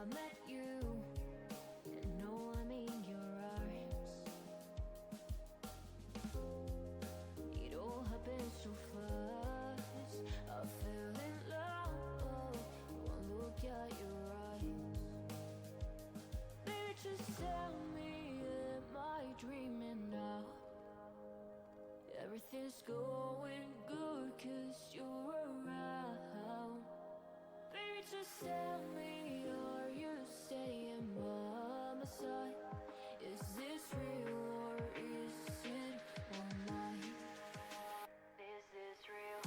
met you, and no, I'm in your arms. It all happened so fast. I fell in love. One look at your eyes. Baby, just tell me, am I dreaming now? Everything's going good 'cause you're around. Baby, just tell me, are you staying by my side? Is this real or is it all mine? Is this real?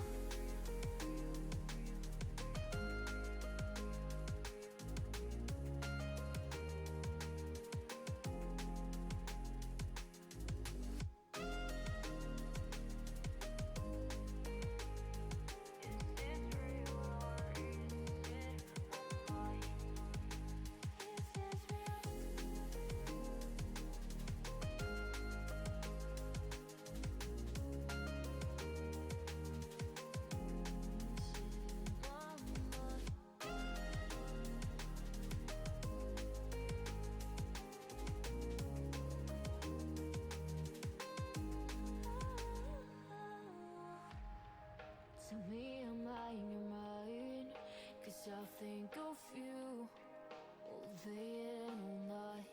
Tell me, am I in your mind? 'Cause I think of you all day and all night.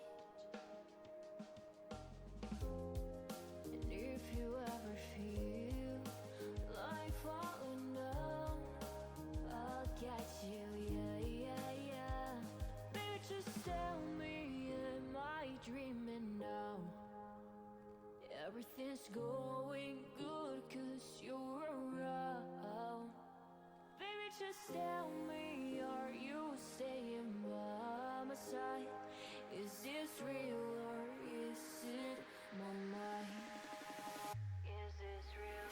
And if you ever feel like falling down, I'll catch you, yeah, yeah, yeah. Baby, just tell me, am I dreaming now? Everything's going good 'cause you're around. Baby, just tell me, are you staying by my side? Is this real or is it my mind? Is this real?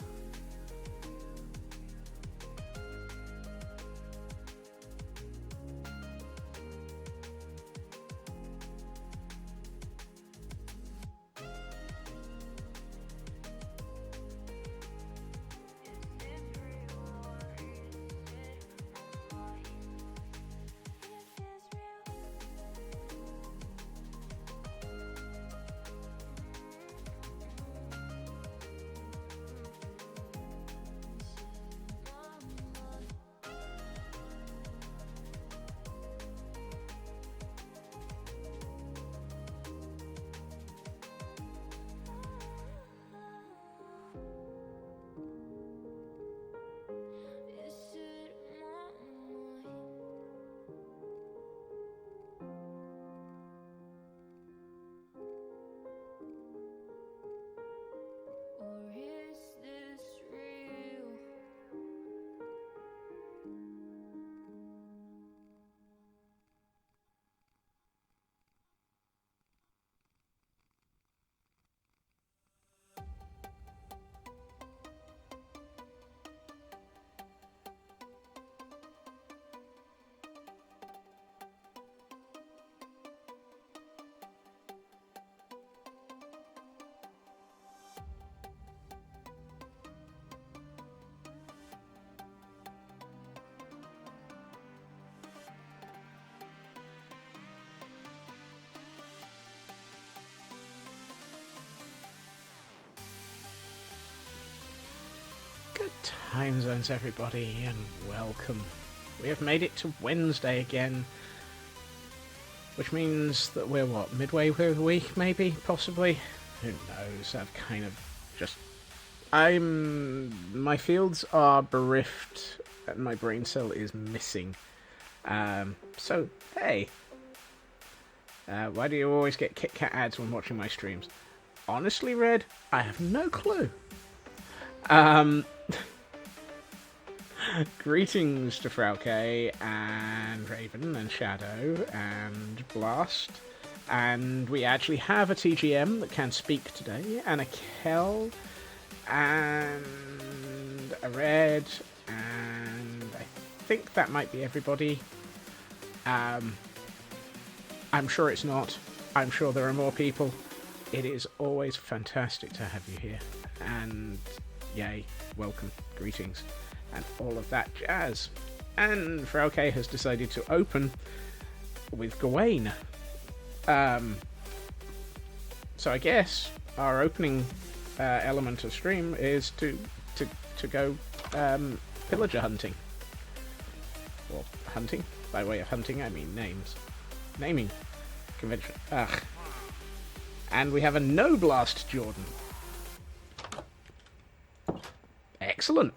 Or is this real? Good time zones, everybody, and welcome. We have made it to Wednesday again, which means that we're, what, midway through the week, maybe, possibly? Who knows, that kind of just... my fields are bereft, and my brain cell is missing. So, hey. Why do you always get Kit Kat ads when watching my streams? Honestly, Red, I have no clue. Greetings to Frauke and Raven and Shadow and Blast, and we actually have a TGM that can speak today, and a Kel and a Red, and I think that might be everybody. I'm sure it's not. I'm sure there are more people. It is always fantastic to have you here, and yay, welcome, greetings, and all of that jazz. And Frauke has decided to open with Gawain. So I guess our opening element of stream is to go pillager hunting. Or hunting. By way of hunting, I mean names. Naming convention. Ugh. And we have a no blast Jordan. Excellent.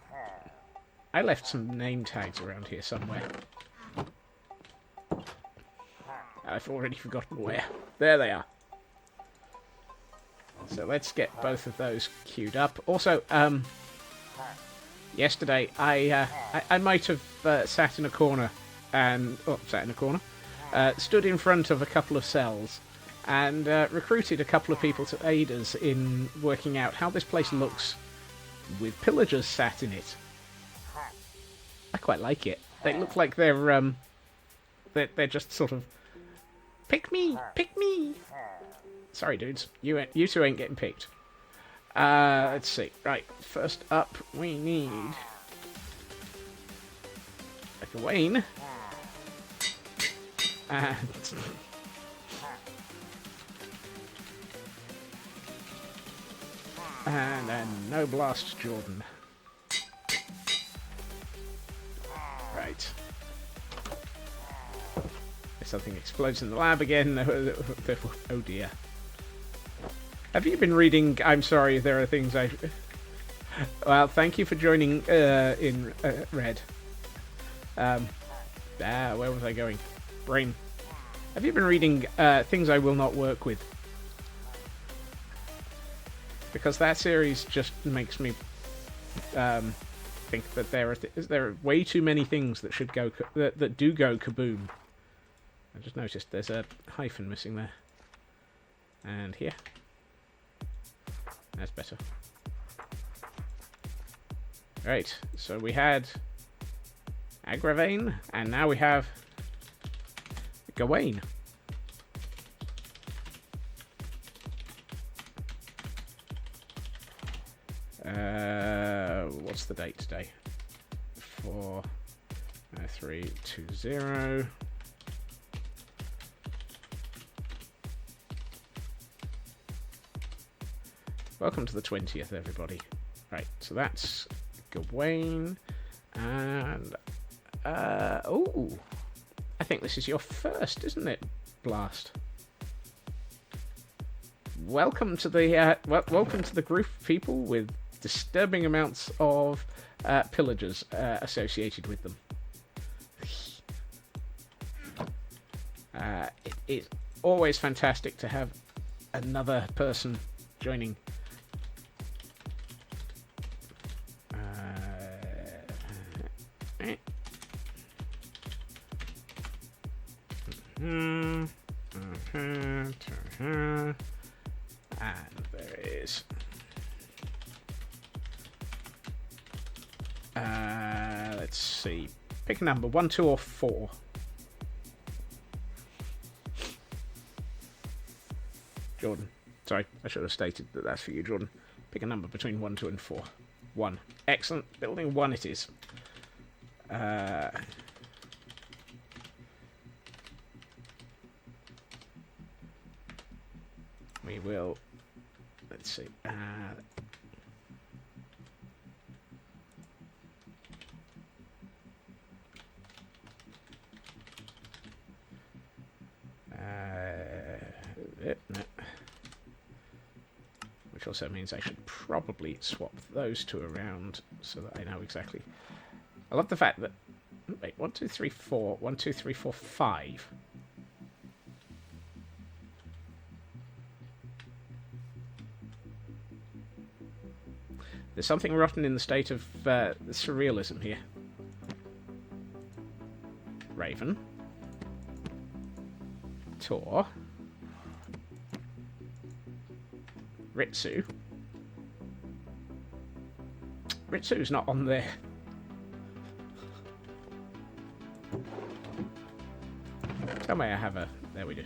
I left some name tags around here somewhere. I've already forgotten where. There they are. So let's get both of those queued up. Also, yesterday I might have sat in a corner and stood in front of a couple of cells and recruited a couple of people to aid us in working out how this place looks with pillagers sat in it. I quite like it. They look like they're just sort of pick me. Sorry, dudes. You two ain't getting picked. Let's see. Right, first up, we need a Gawain. And a no blast Jordan. Right. If something explodes in the lab again. Oh dear. Have you been reading? I'm sorry, there are things I... Well, thank you for joining in Red. Where was I going? Brain. Have you been reading Things I Will Not Work With? Because that series just makes me think that there are way too many things that should go that do go kaboom. I just noticed there's a hyphen missing there, and here. That's better. Right, so we had Agravain, and now we have Gawain. What's the date today? 4/3/20. Welcome to the 20th, everybody. Right, so that's Gawain, and oh, I think this is your first, isn't it, Blast? Welcome to the welcome to the group of people with disturbing amounts of pillagers associated with them. It's always fantastic to have another person joining. And there is let's see, pick a number, 1, 2 or 4. Jordan, sorry, I should have stated that that's for you, Jordan. Pick a number between 1, 2 and 4. 1. Excellent. Building 1 it is. We will, let's see, no. Which also means I should probably swap those two around so that I know exactly. I love the fact that, wait, 1, 2, 3, 4, 1, 2, 3, 4, 5. There's something rotten in the state of the surrealism here. Raven. Tor. Ritsu. Ritsu's not on there. Tell me I have a... There we do.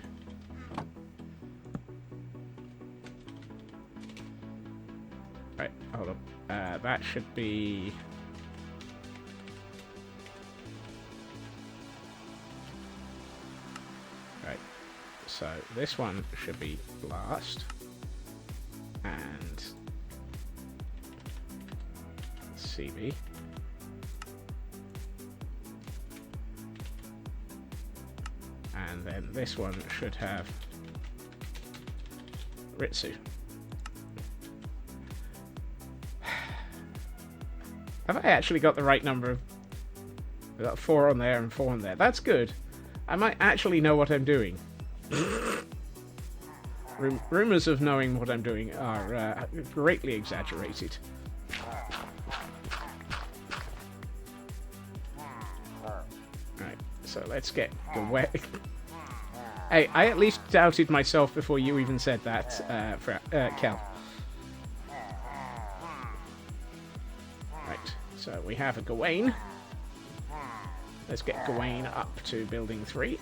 Right, hold on. That should be... So this one should be blast. And CB. And then this one should have Ritsu. Have I actually got the right number of... I've got 4 on there and 4 on there. That's good. I might actually know what I'm doing. Rumours of knowing what I'm doing are greatly exaggerated. Right, so let's get away. Hey, I at least doubted myself before you even said that, Kel. Right, so we have a Gawain. Let's get Gawain up to building 3.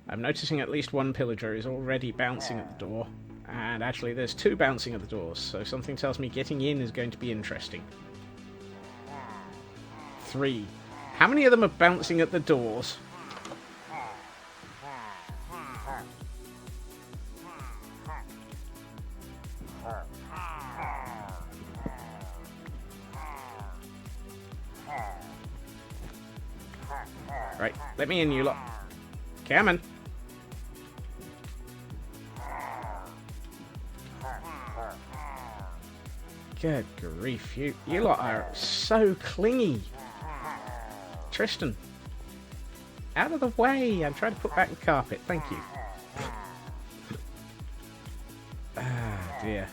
I'm noticing at least one pillager is already bouncing at the door. And actually there's 2 bouncing at the doors, so something tells me getting in is going to be interesting. 3. How many of them are bouncing at the doors? Right, let me in, you lot. Come on. Good grief, you lot are so clingy. Tristan, out of the way. I'm trying to put back the carpet. Thank you. Ah, dear.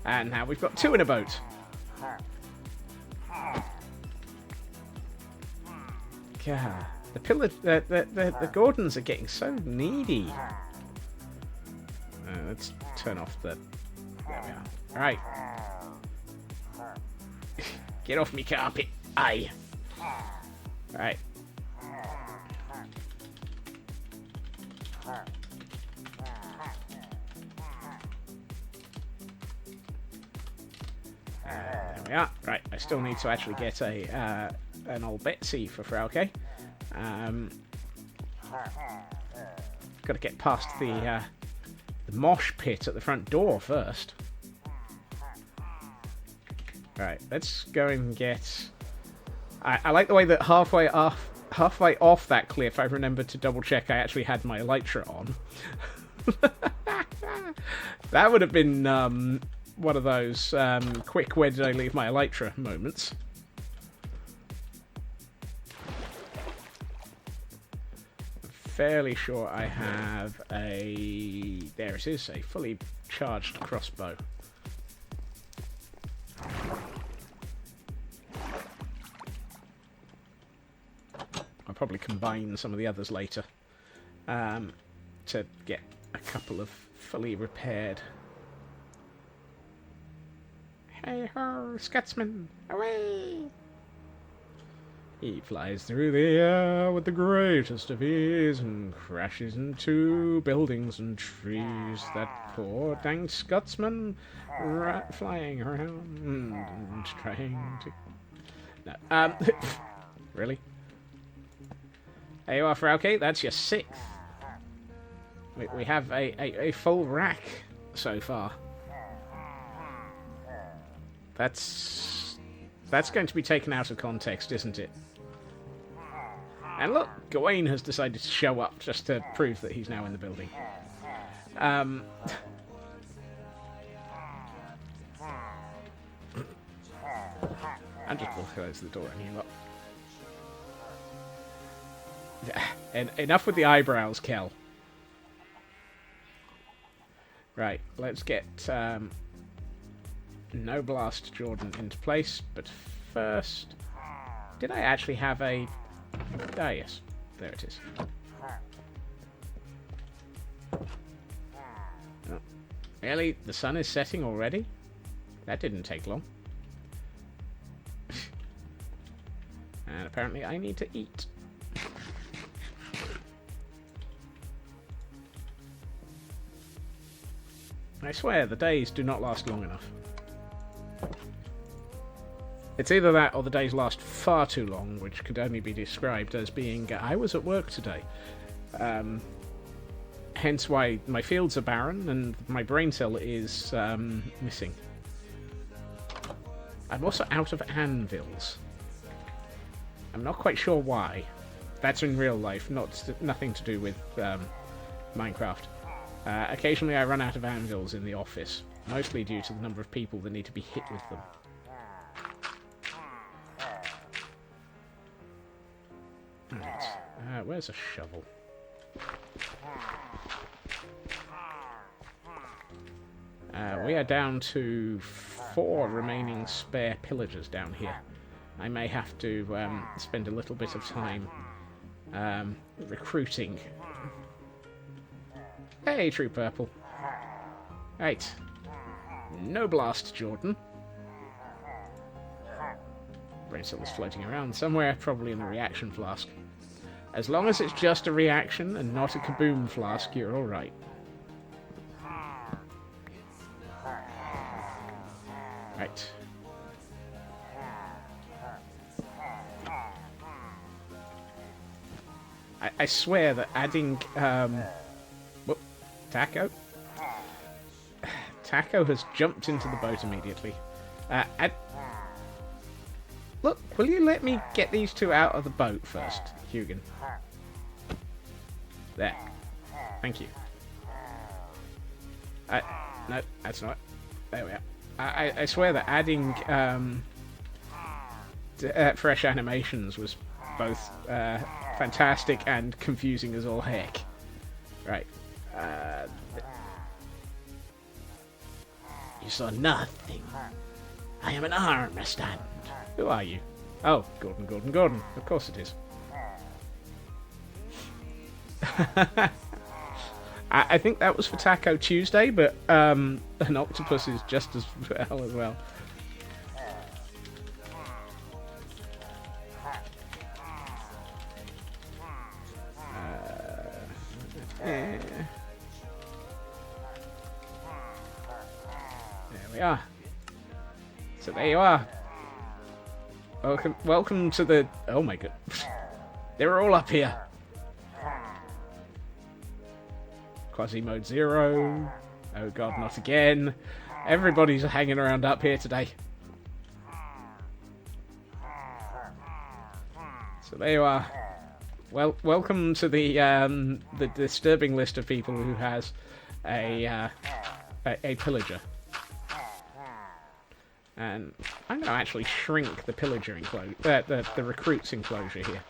And now we've got 2 in a boat. God, the Gordons are getting so needy. Let's turn off the... There we are. Alright. Get off me carpet. Aye. Alright. There we are. Right, I still need to actually get a an old Betsy for Frauke. Got to get past the mosh pit at the front door first. Right, let's go and get... I like the way that halfway off that cliff, I remembered to double check I actually had my elytra on. That would have been one of those quick where did I leave my elytra moments. I'm fairly sure I have a... There it is, a fully charged crossbow. I'll probably combine some of the others later to get a couple of fully repaired. Hey ho, Scotsman, away! He flies through the air with the greatest of ease and crashes into buildings and trees. That poor dang Scotsman flying around and trying to... No, really? There you are, Frauke. That's your 6th. We have a full rack so far. That's going to be taken out of context, isn't it? And look, Gawain has decided to show up just to prove that he's now in the building. And just will close the door and you lot. And enough with the eyebrows, Kel. Right, let's get No Blast Jordan into place, but first... Did I actually have a... Ah, yes. There it is. Oh. Really? The sun is setting already? That didn't take long. And apparently I need to eat. I swear, the days do not last long enough. It's either that or the days last far too long, which could only be described as being, I was at work today. Hence why my fields are barren and my brain cell is missing. I'm also out of anvils. I'm not quite sure why. That's in real life, nothing to do with Minecraft. Occasionally I run out of anvils in the office, mostly due to the number of people that need to be hit with them. Right. Where's a shovel? We are down to 4 remaining spare pillagers down here. I may have to spend a little bit of time recruiting. Hey, True Purple. Right. No blast, Jordan. Braincell is floating around somewhere, probably in a reaction flask. As long as it's just a reaction and not a kaboom flask, you're alright. Right. I swear that adding... whoop, Taco? Taco has jumped into the boat immediately. Look, will you let me get these two out of the boat first, Hugin? There. Thank you. No, that's not. There we are. I swear that adding fresh animations was both fantastic and confusing as all heck. Right. You saw nothing. I am an armor stand. Who are you? Oh, Gordon. Of course it is. I think that was for Taco Tuesday, but an octopus is just as well. There we are. So there you are. Welcome to the... Oh my god. They're all up here. Quasi mode 0. Oh god, not again. Everybody's hanging around up here today. So there you are. Well, welcome to the disturbing list of people who has a pillager. And I'm going to actually shrink the pillager enclosure, the recruits enclosure here.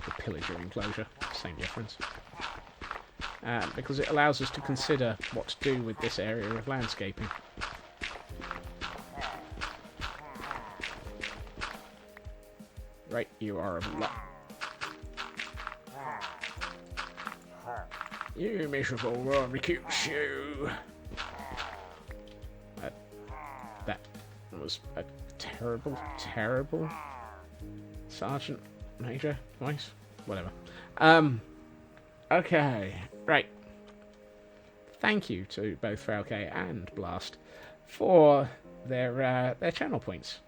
The pillager enclosure, same difference. Because it allows us to consider what to do with this area of landscaping. Right, you are a lot. You miserable recruits, you! That was a terrible Sergeant Major voice? Whatever. Okay, right. Thank you to both Frauke and Blast for their channel points.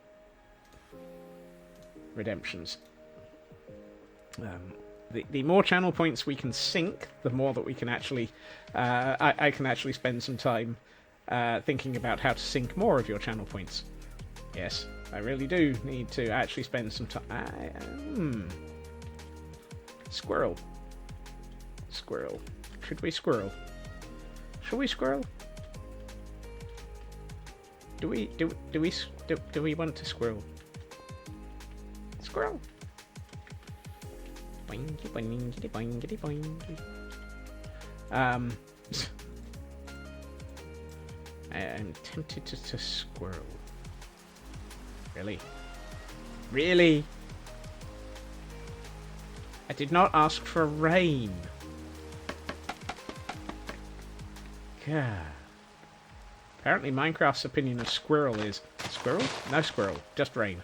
Redemptions. The more channel points we can sink, the more that we can actually... I can actually spend some time thinking about how to sink more of your channel points. Yes, I really do need to actually spend some time... Squirrel. Should we squirrel? Shall we squirrel? Do we want to squirrel? Squirrel. Boingity boingity boingity boingity. I'm tempted to squirrel. Really? I did not ask for rain. God. Apparently Minecraft's opinion of squirrel is... Squirrel? No squirrel. Just rain.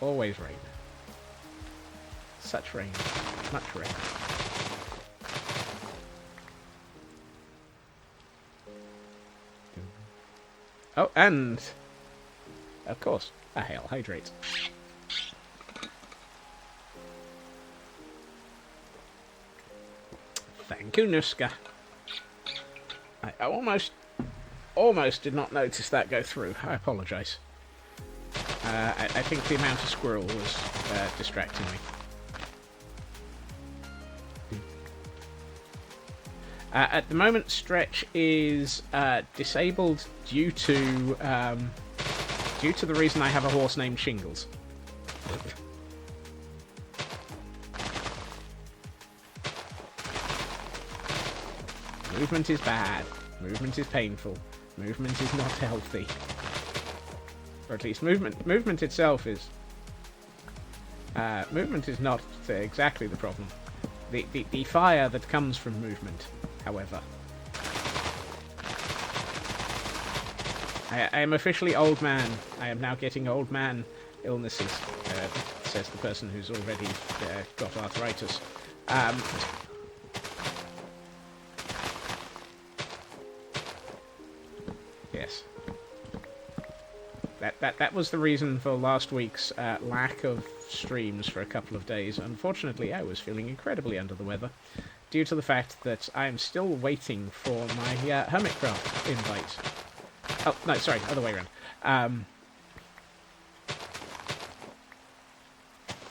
Always rain. Such rain. Much rain. Oh, and... of course, a hail hydrate. Thank you, Nuska. I almost did not notice that go through. I apologise. I think the amount of squirrel was distracting me. At the moment, Stretch is disabled due to the reason I have a horse named Shingles. Movement is bad. Movement is painful. Movement is not healthy. Or at least movement itself is... movement is not exactly the problem. The fire that comes from movement, however. I am officially old man. I am now getting old man illnesses, says the person who's already got arthritis. Yes. That was the reason for last week's lack of streams for a couple of days. Unfortunately, I was feeling incredibly under the weather due to the fact that I am still waiting for my Hermitcraft invite. Oh, no, sorry, other way around.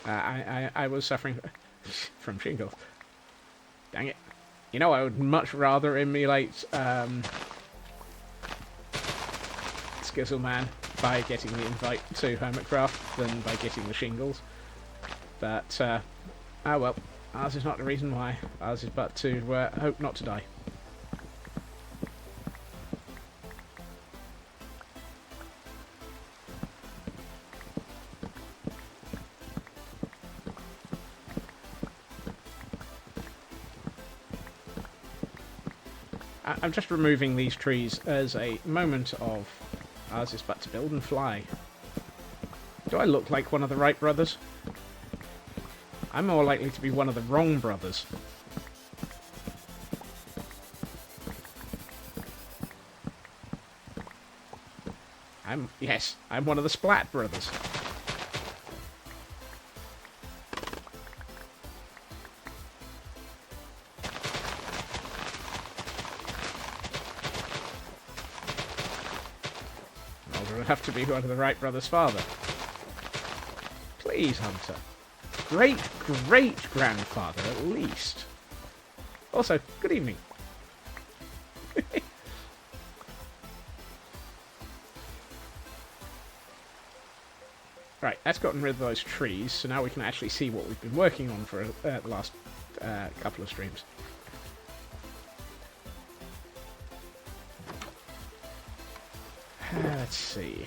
I was suffering from shingles. Dang it. You know, I would much rather emulate Skizzleman by getting the invite to Hermitcraft than by getting the shingles. But, oh well, ours is not the reason why. Ours is but to hope not to die. I'm just removing these trees as a moment of ours is but to build and fly. Do I look like one of the Wright brothers? I'm more likely to be one of the wrong brothers. Yes, I'm one of the Splat brothers. Have to be one of the Wright brothers' father. Please, Hunter. Great-great-grandfather, at least. Also, good evening. Right, that's gotten rid of those trees, so now we can actually see what we've been working on for the last couple of streams. Let's see.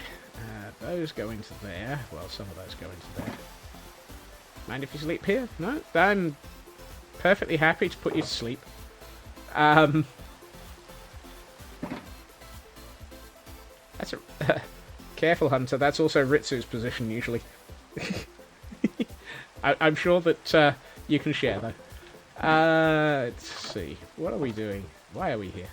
Those go into there. Well, some of those go into there. Mind if you sleep here? No? I'm perfectly happy to put you to sleep. That's a... Careful, Hunter. That's also Ritsu's position, usually. I'm sure that you can share, though. Let's see. What are we doing? Why are we here?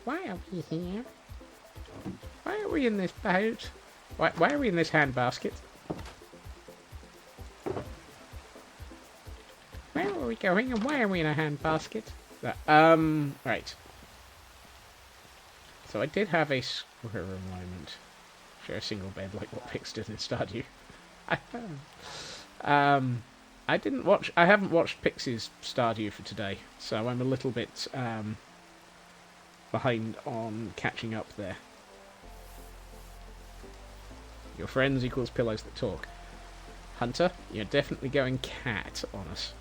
Why are we here? Why are we in this boat? Why are we in this handbasket? Where are we going and why are we in a handbasket? Right. So I did have a squirrel moment. Share a single bed like what Pix did in Stardew. I haven't watched Pix's Stardew for today, so I'm a little bit, behind on catching up there. Your friends equals pillows that talk. Hunter, you're definitely going cat on us.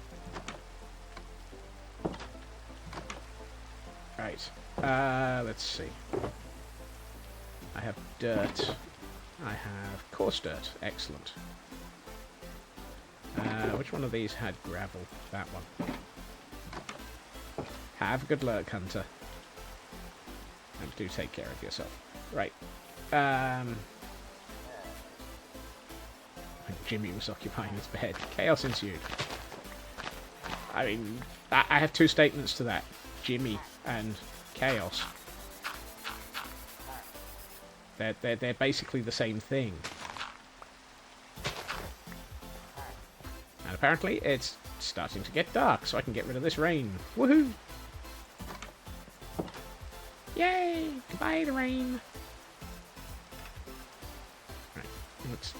Right. Let's see. I have dirt. I have coarse dirt. Excellent. Which one of these had gravel? That one. Have a good luck, Hunter. do take care of yourself. Right. Jimmy was occupying his bed. Chaos ensued. I mean, I have two statements to that. Jimmy and chaos. They're basically the same thing. And apparently it's starting to get dark, so I can get rid of this rain. Woohoo! Yay! Goodbye, the rain! Right, let's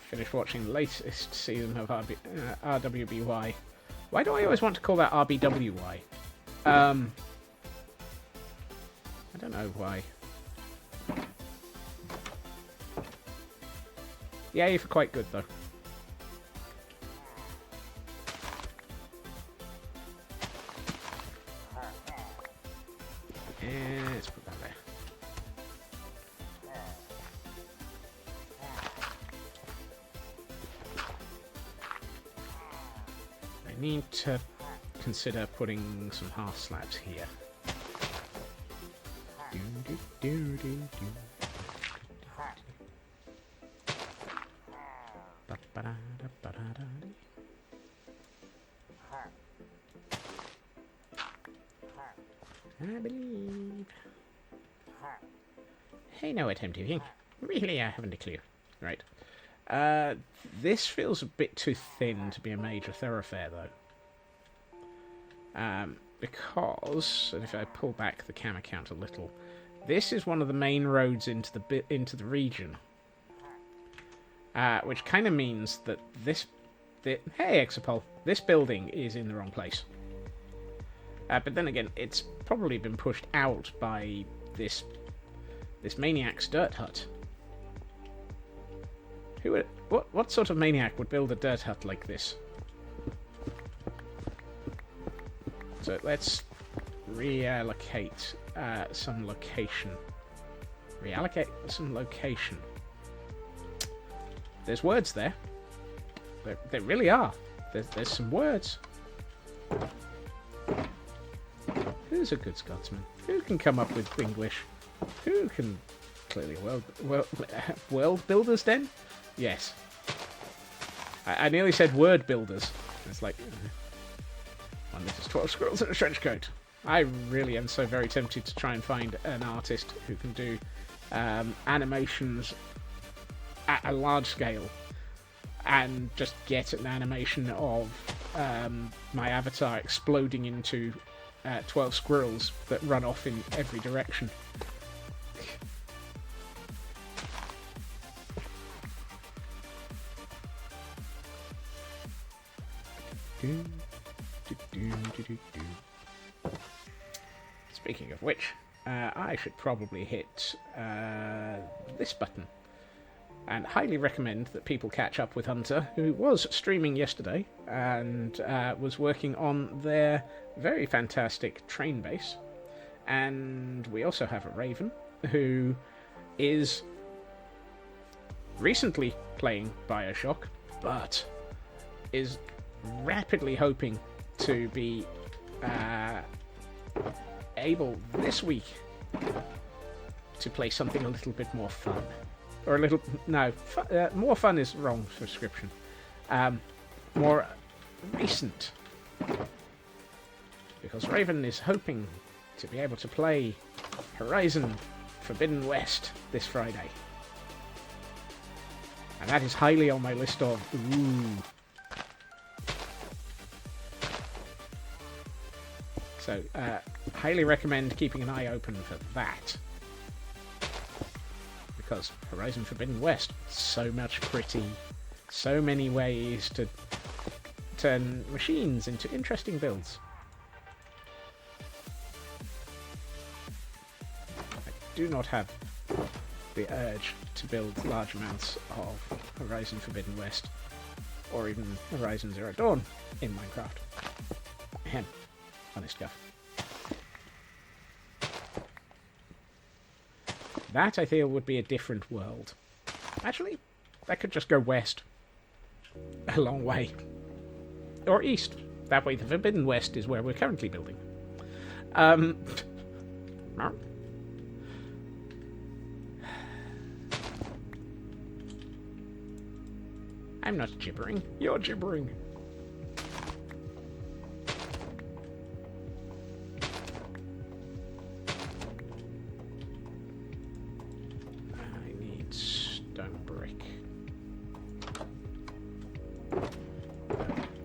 finish watching the latest season of RWBY. Why do I always want to call that RBWY? I don't know why. Yay for quite good, though. Let's put that there. I need to consider putting some half slabs here. I believe. Hey, no attempt to think. Really, I haven't a clue. Right. This feels a bit too thin to be a major thoroughfare, though. Because, and if I pull back the camera count a little, this is one of the main roads into the region. Which kind of means that hey, Exopol, this building is in the wrong place. But then again, it's probably been pushed out by this maniac's dirt hut. What sort of maniac would build a dirt hut like this? So let's reallocate some location. Reallocate some location. There's words there. There really are. There's some words. Who's a good Scotsman? Who can come up with English? Who can... Clearly world builders, then? Yes. I nearly said word builders. It's like... One that is 12 squirrels in a trench coat. I really am so very tempted to try and find an artist who can do animations at a large scale and just get an animation of my avatar exploding into 12 squirrels that run off in every direction. Speaking of which, I should probably hit this button. And highly recommend that people catch up with Hunter, who was streaming yesterday and was working on their very fantastic train base. And we also have a Raven, who is recently playing Bioshock, but is rapidly hoping to be able this week to play something a little bit more fun. Or a little... No, more fun is wrong description. More recent. Because Raven is hoping to be able to play Horizon Forbidden West this Friday. And that is highly on my list of... Ooh. So, highly recommend keeping an eye open for that. Because Horizon Forbidden West, so much pretty, so many ways to turn machines into interesting builds. I do not have the urge to build large amounts of Horizon Forbidden West, or even Horizon Zero Dawn in Minecraft. Ahem. Honest guff. That, I feel, would be a different world. Actually, that could just go west. A long way. Or east. That way, the Forbidden West is where we're currently building. I'm not gibbering. You're gibbering. I need stone brick.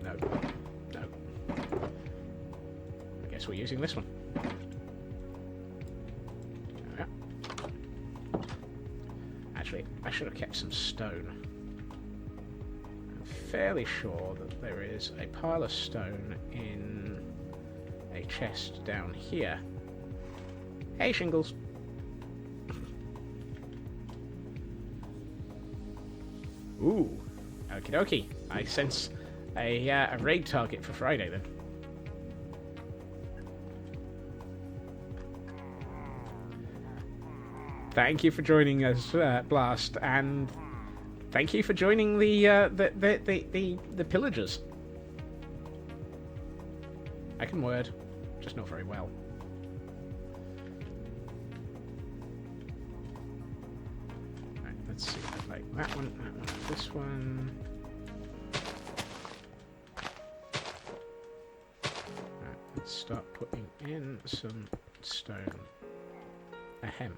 No. No. I guess we're using this one. Yeah. Actually, I should have kept some stone. Fairly sure that there is a pile of stone in a chest down here. Hey, Shingles. Ooh, okie dokie. I sense a raid target for Friday then. Thank you for joining us, Blast, and thank you for joining the pillagers. I can word, just not very well. Right, let's see. I like that one, this one. Right, let's start putting in some stone. Ahem.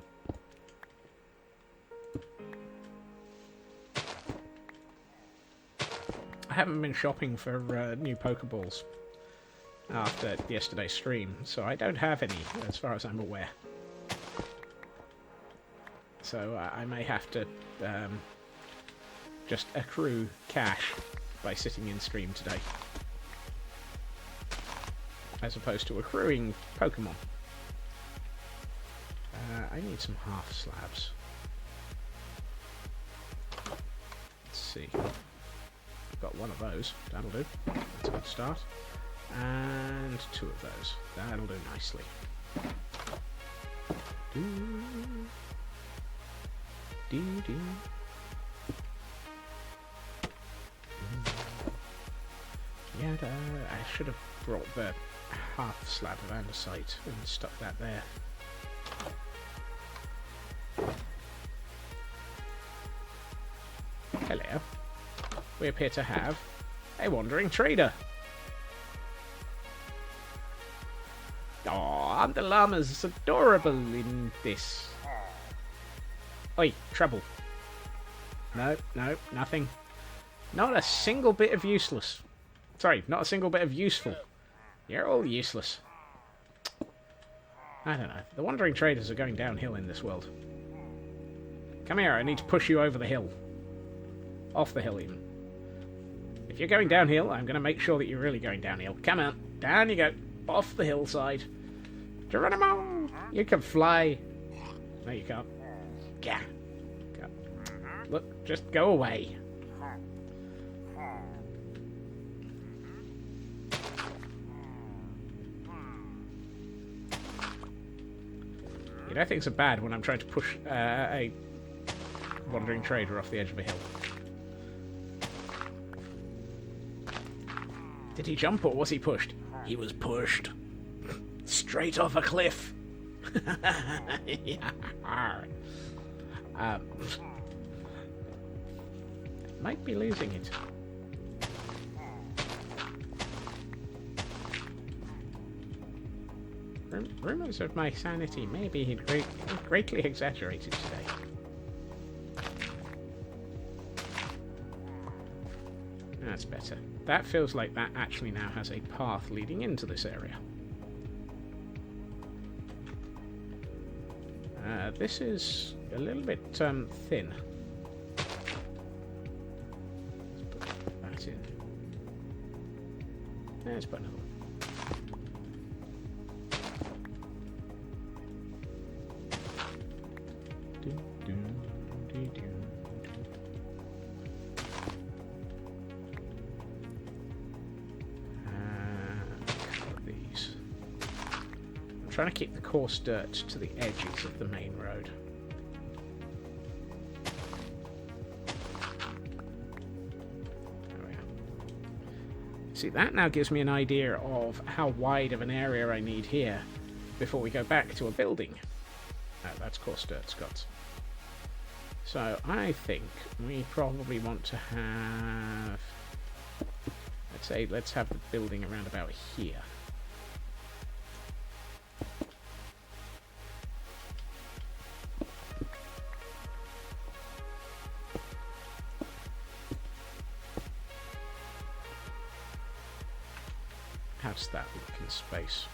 I haven't been shopping for new Pokeballs after yesterday's stream, so I don't have any, as far as I'm aware. So I may have to just accrue cash by sitting in stream today, as opposed to accruing Pokemon. I need some half slabs. Let's see. Got one of those. That'll do. That's a good start. And two of those. That'll do nicely. Yeah, I should have brought the half slab of andesite and stuck that there. Hello. We appear to have a wandering trader. Aw, the llama's adorable in this. Oi, trouble. No, nothing. Not a single bit of useless. Sorry, not a single bit of useful. You're all useless. I don't know. The wandering traders are going downhill in this world. Come here, I need to push you over the hill. Off the hill, even. If you're going downhill, I'm going to make sure that you're really going downhill. Come on, down you go. Off the hillside. Geronimo! You can fly. No, you can't. Yeah. Go. Look, just go away. You know, things are bad when I'm trying to push a wandering trader off the edge of a hill. Did he jump or was he pushed? He was pushed. Straight off a cliff. Might be losing it. Rumors of my sanity may be greatly exaggerated today. That's better. That feels like that actually now has a path leading into this area. This is a little bit thin. Let's put that in. Let's put another one. Trying to keep the coarse dirt to the edges of the main road. There we are. See, that now gives me an idea of how wide of an area I need here before we go back to a building. That's coarse dirt, Scott. So I think we probably want to have... let's have the building around about here. How does that look in space?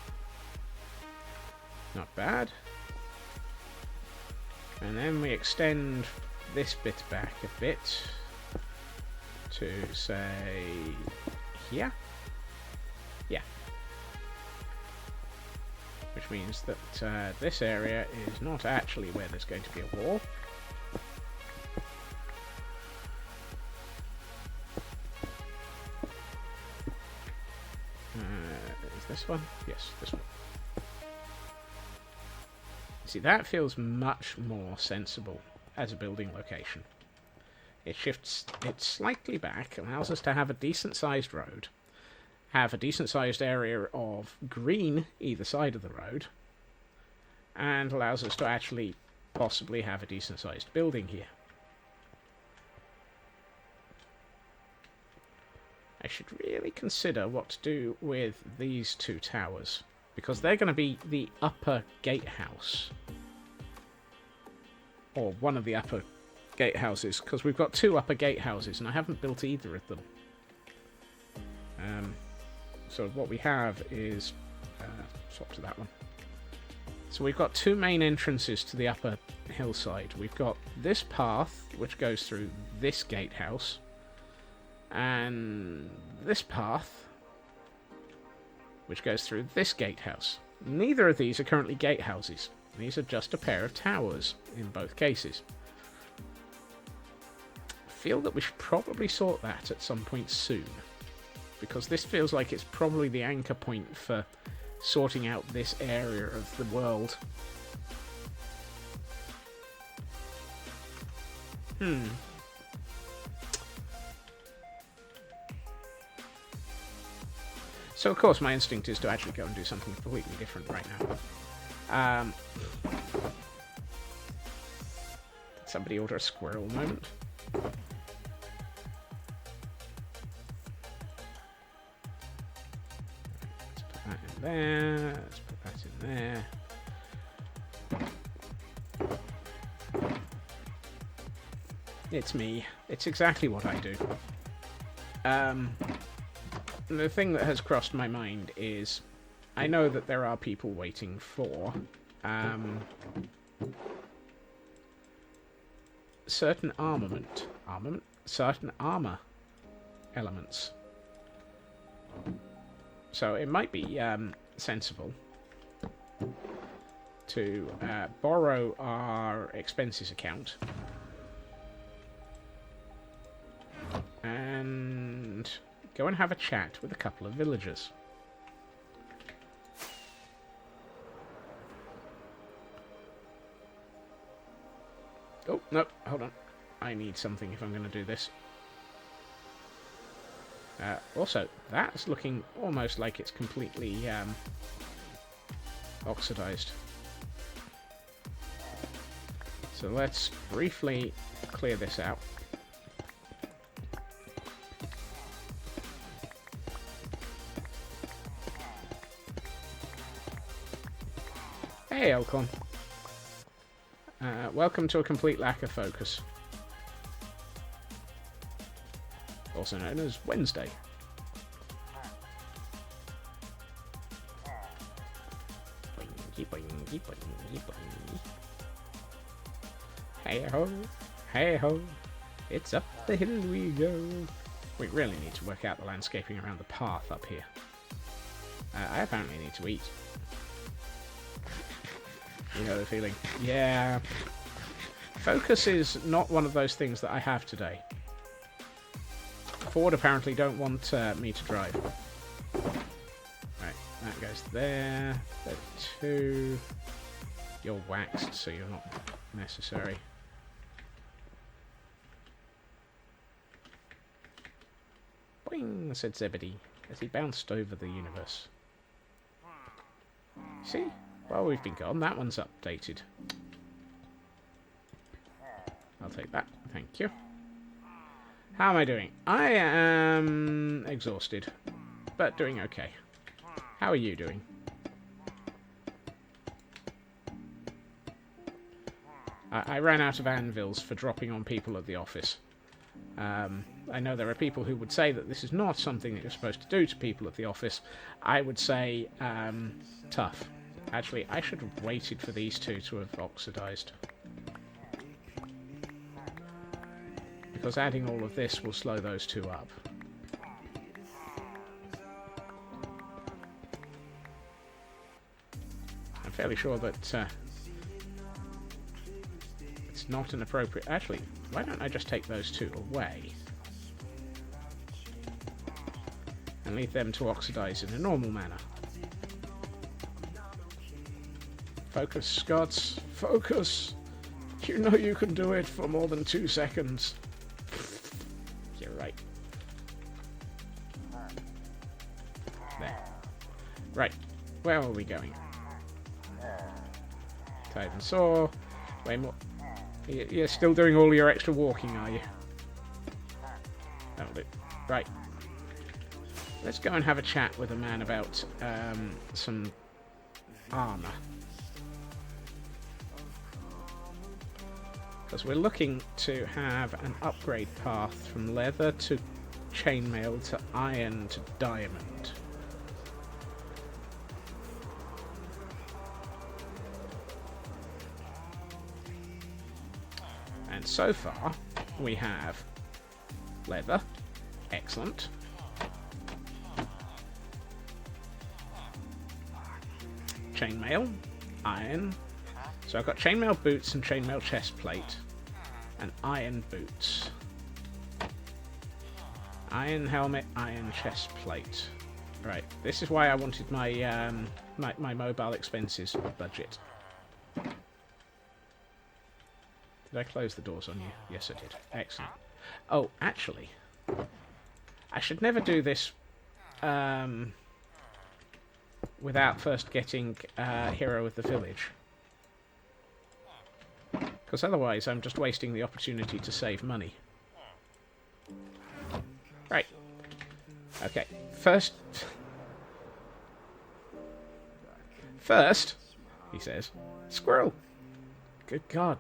Not bad. And then we extend this bit back a bit to, say, here? Yeah. Which means that this area is not actually where there's going to be a wall. Is this one? Yes, this one. See, that feels much more sensible as a building location. It shifts it slightly back, allows us to have a decent-sized road, have a decent-sized area of green either side of the road, and allows us to actually possibly have a decent-sized building here. I should really consider what to do with these two towers, because they're going to be the upper gatehouse. Or one of the upper gatehouses, because we've got two upper gatehouses, and I haven't built either of them. So what we have is... swap to that one. So we've got two main entrances to the upper hillside. We've got this path, which goes through this gatehouse, and this path, which goes through this gatehouse. Neither of these are currently gatehouses. These are just a pair of towers in both cases. I feel that we should probably sort that at some point soon, because this feels like it's probably the anchor point for sorting out this area of the world. So, of course, my instinct is to actually go and do something completely different right now. Did somebody order a squirrel moment? Let's put that in there. Let's put that in there. It's me. It's exactly what I do. The thing that has crossed my mind is I know that there are people waiting for certain certain armor elements. So it might be sensible to borrow our expenses account and go and have a chat with a couple of villagers. Oh, no, hold on. I need something if I'm going to do this. Also, that's looking almost like it's completely oxidized. So let's briefly clear this out. Hey, Elcon. Welcome to a complete lack of focus. Also known as Wednesday. Hey ho, hey ho, it's up the hill we go. We really need to work out the landscaping around the path up here. I apparently need to eat. You know the feeling. Yeah. Focus is not one of those things that I have today. Ford apparently don't want me to drive. Right, that goes there. There two. You're waxed, so you're not necessary. Boing, said Zebedee. Has he bounced over the universe? See? While we've been gone, that one's updated. I'll take that. Thank you. How am I doing? I am exhausted, but doing okay. How are you doing? I ran out of anvils for dropping on people at the office. I know there are people who would say that this is not something that you're supposed to do to people at the office. I would say, tough. Actually, I should have waited for these two to have oxidized. Because adding all of this will slow those two up. I'm fairly sure that it's not an appropriate... Actually, why don't I just take those two away? And leave them to oxidize in a normal manner. Focus, Scots. Focus! You know you can do it for more than 2 seconds. You're right. There. Right. Where are we going? Titan saw. Way more. You're still doing all your extra walking, are you? That'll do. Right. Let's go and have a chat with a man about some armour. Because we're looking to have an upgrade path from leather to chainmail to iron to diamond. And so far, we have leather, excellent. Chainmail, iron. So I've got chainmail boots and chainmail chest plate, and iron boots. Iron helmet, iron chest plate. Right, this is why I wanted my my mobile expenses budget. Did I close the doors on you? Yes, I did. Excellent. Oh, actually, I should never do this without first getting Hero of the Village. Because otherwise I'm just wasting the opportunity to save money. Right. Okay. First, he says, squirrel. Good God.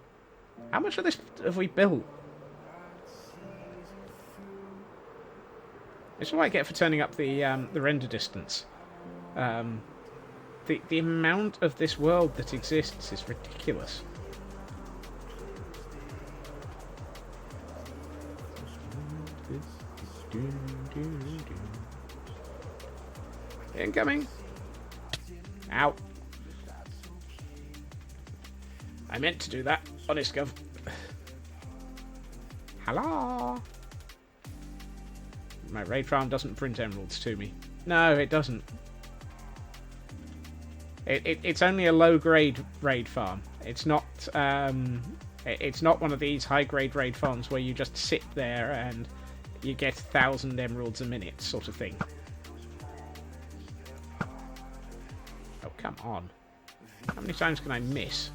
How much of this have we built? This is what I get for turning up the render distance. The amount of this world that exists is ridiculous. Incoming. Ow. I meant to do that. Honest, Gov. Hello. My raid farm doesn't print emeralds to me. No, it doesn't. It's only a low-grade raid farm. It's not. It's not one of these high-grade raid farms where you just sit there and you get 1,000 emeralds a minute, sort of thing. Oh, come on. How many times can I miss?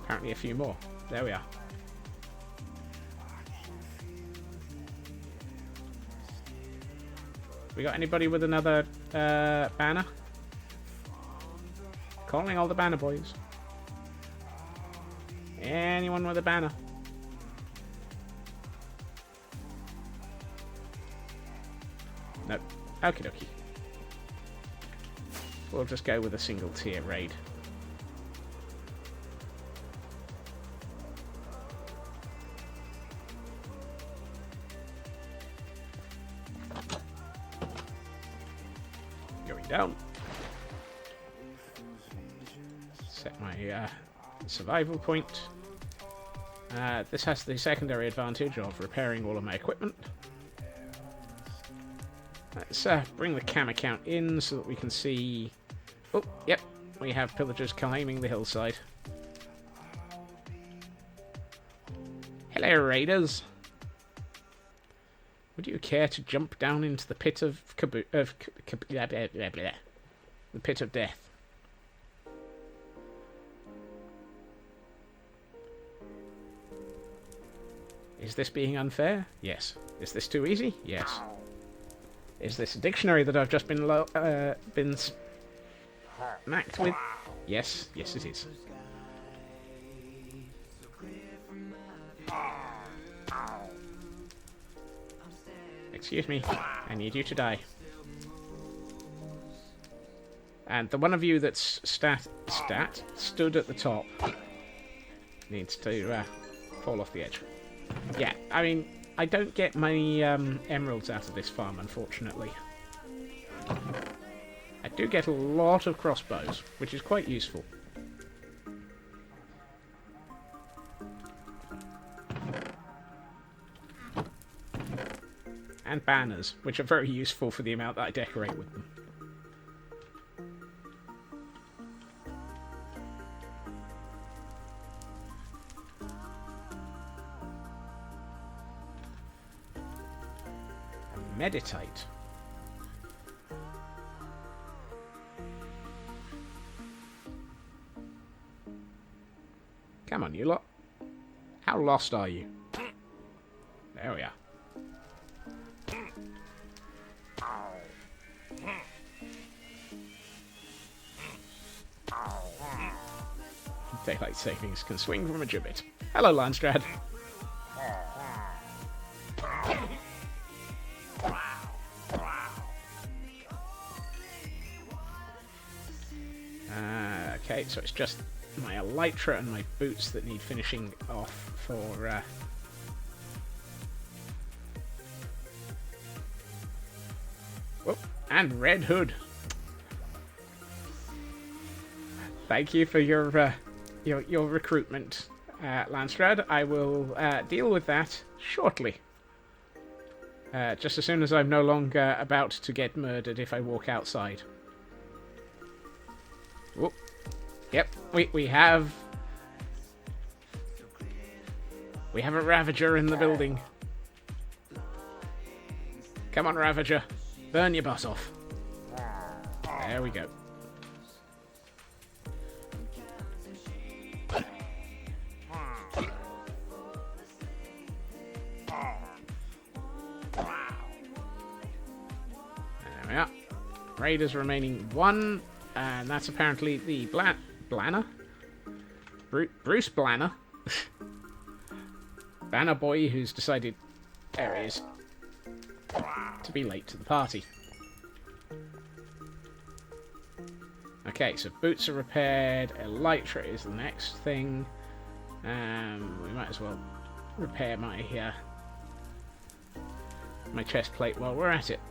Apparently a few more. There we are. We got anybody with another banner? Calling all the banner boys. Anyone with a banner? Nope. Okie dokie. We'll just go with a single tier raid. Going down. Set my survival point. This has the secondary advantage of repairing all of my equipment. Let's bring the cam account in so that we can see... Oh, yep, we have pillagers claiming the hillside. Hello, raiders. Would you care to jump down into the pit of the pit of death? Is this being unfair? Yes. Is this too easy? Yes. Is this a dictionary that I've just been smacked with? Yes. Yes, it is. Excuse me. I need you to die. And the one of you that's stood at the top needs to fall off the edge. Yeah, I mean, I don't get many emeralds out of this farm, unfortunately. I do get a lot of crossbows, which is quite useful. And banners, which are very useful for the amount that I decorate with them. Meditate. Come on, you lot. How lost are you? There we are. Daylight savings can swing from a gibbet. Hello, Landstrad. Okay, so it's just my elytra and my boots that need finishing off for... Oh, and Red Hood. Thank you for your recruitment, Landstrad. I will deal with that shortly. Just as soon as I'm no longer about to get murdered if I walk outside. Whoop. Yep, we have a Ravager in the building. Come on, Ravager. Burn your butt off. There we go. There we are. Raiders remaining 1, and that's apparently the Blanner? Bruce Blanner. Banner boy who's decided, there he is, to be late to the party. Okay, so boots are repaired, elytra is the next thing. We might as well repair my chest plate while we're at it.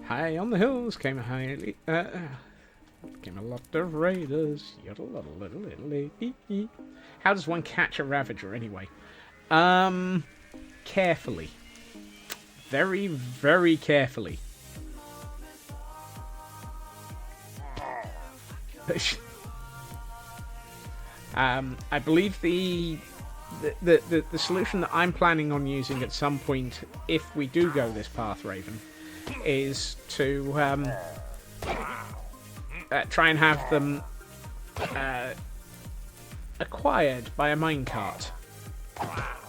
High on the hills came a lot of raiders. How does one catch a Ravager anyway? Carefully. Very, very carefully. I believe the solution that I'm planning on using at some point, if we do go this path, Raven, is to try and have them acquired by a minecart.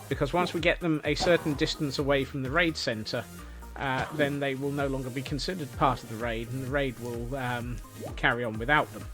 Because once we get them a certain distance away from the raid centre, then they will no longer be considered part of the raid, and the raid will carry on without them.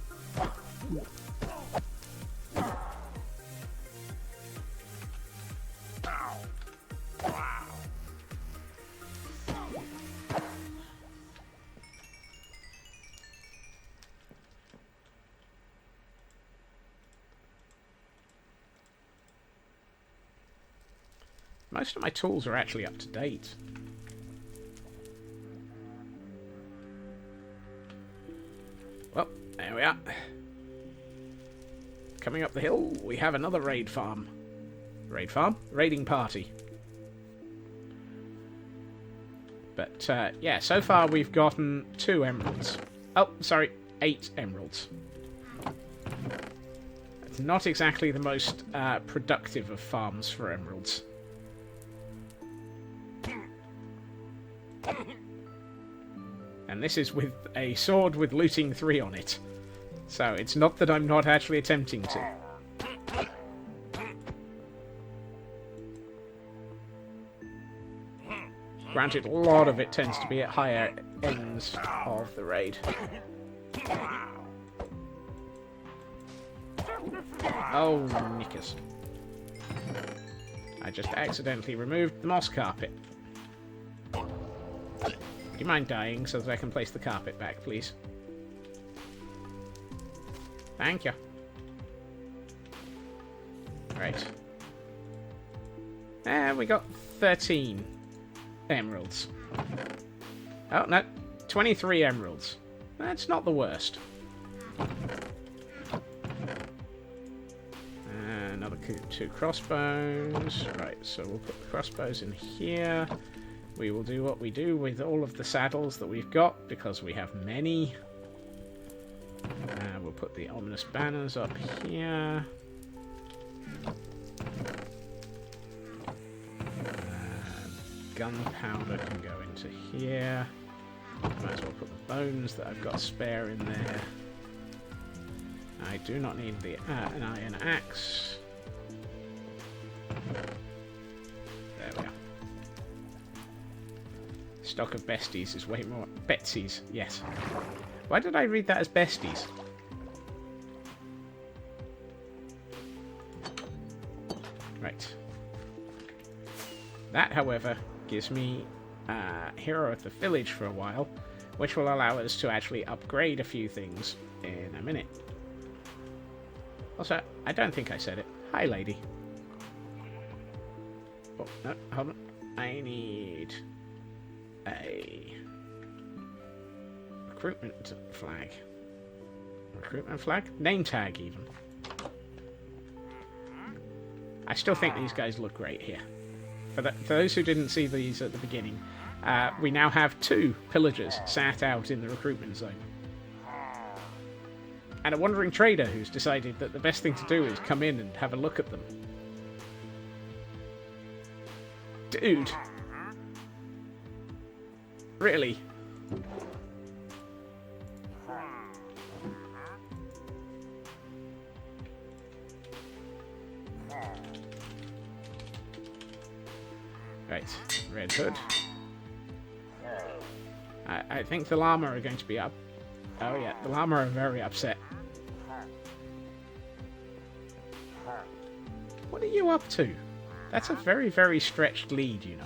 Most of my tools are actually up to date. Well, there we are. Coming up the hill, we have another raid farm. Raid farm? Raiding party. But, yeah, so far we've gotten 2 emeralds. Oh, sorry, 8 emeralds. Not exactly the most productive of farms for emeralds. And this is with a sword with looting 3 on it. So it's not that I'm not actually attempting to. Granted, a lot of it tends to be at higher ends of the raid. Oh, knickers. I just accidentally removed the moss carpet. Would you mind dying so that I can place the carpet back, please? Thank you. Right. And we got 13 emeralds. Oh, no. 23 emeralds. That's not the worst. Another 2 crossbows. Right, so we'll put the crossbows in here. We will do what we do with all of the saddles that we've got, because we have many. We'll put the ominous banners up here. Gunpowder can go into here. Might as well put the bones that I've got spare in there. I do not need an iron axe. There we are. Stock of besties is way more... Betsies, yes. Why did I read that as besties? Right. That, however, gives me Hero of the Village for a while, which will allow us to actually upgrade a few things in a minute. Also, I don't think I said it. Hi, lady. Oh, no, hold on. I need a recruitment flag. Recruitment flag? Name tag, even. I still think these guys look great here. For those who didn't see these at the beginning, we now have 2 pillagers sat out in the recruitment zone. And a wandering trader who's decided that the best thing to do is come in and have a look at them. Dude. Really? Right, Red Hood. I think the llama are going to be up. Oh yeah, the llama are very upset. What are you up to? That's a very, very stretched lead, you know.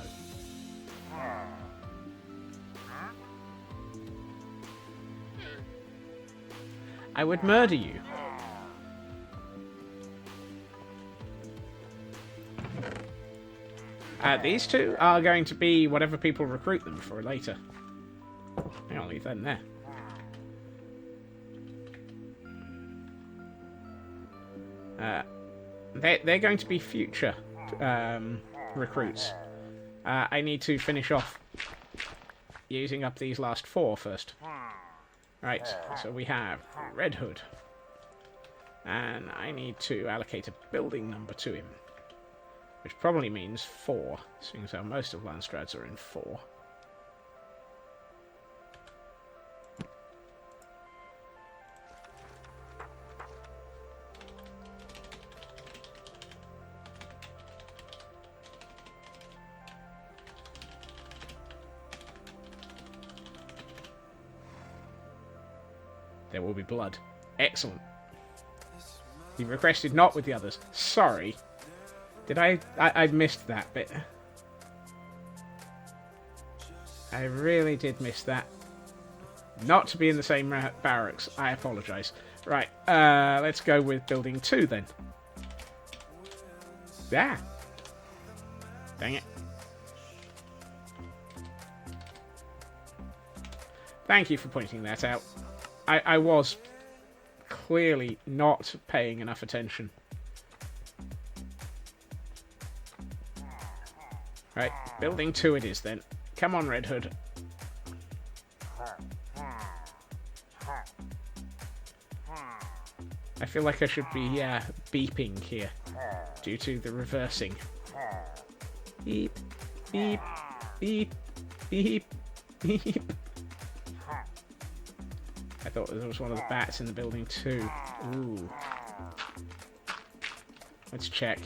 I would murder you. These 2 are going to be whatever people recruit them for later. I'll leave them there. They're going to be future recruits. I need to finish off using up these last 4 first. Right, so we have Red Hood. And I need to allocate a building number to him. Which probably means 4, seeing as how most of Landstrads are in 4. There will be blood. Excellent. He requested not with the others. Sorry. Did I missed that bit. I really did miss that. Not to be in the same barracks. I apologise. Right, let's go with building 2 then. Yeah. Dang it. Thank you for pointing that out. I was clearly not paying enough attention. Right, building 2 it is then. Come on, Red Hood. I feel like I should be beeping here due to the reversing. Beep, beep, beep, beep, beep. I thought there was one of the bats in the building too. Ooh. Let's check.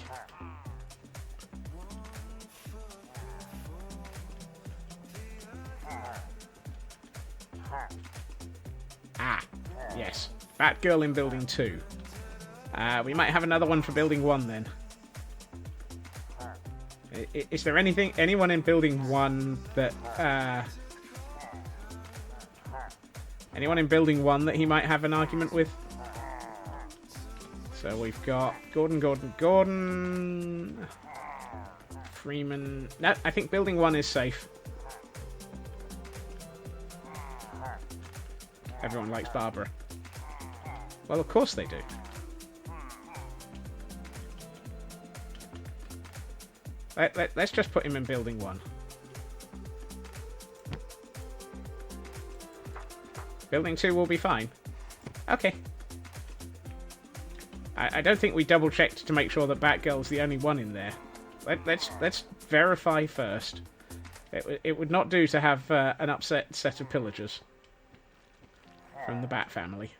Ah, yes. Batgirl in building 2. We might have another one for building 1 then. Is there anyone in building 1 that... anyone in building 1 that he might have an argument with? So we've got Gordon... Freeman... No, I think building 1 is safe. Everyone likes Barbara. Well, of course they do. Let's just put him in building 1. Building 2 will be fine. Okay. I don't think we double checked to make sure that Batgirl's the only one in there. Let's verify first. It would not do to have an upset set of pillagers from the Bat family.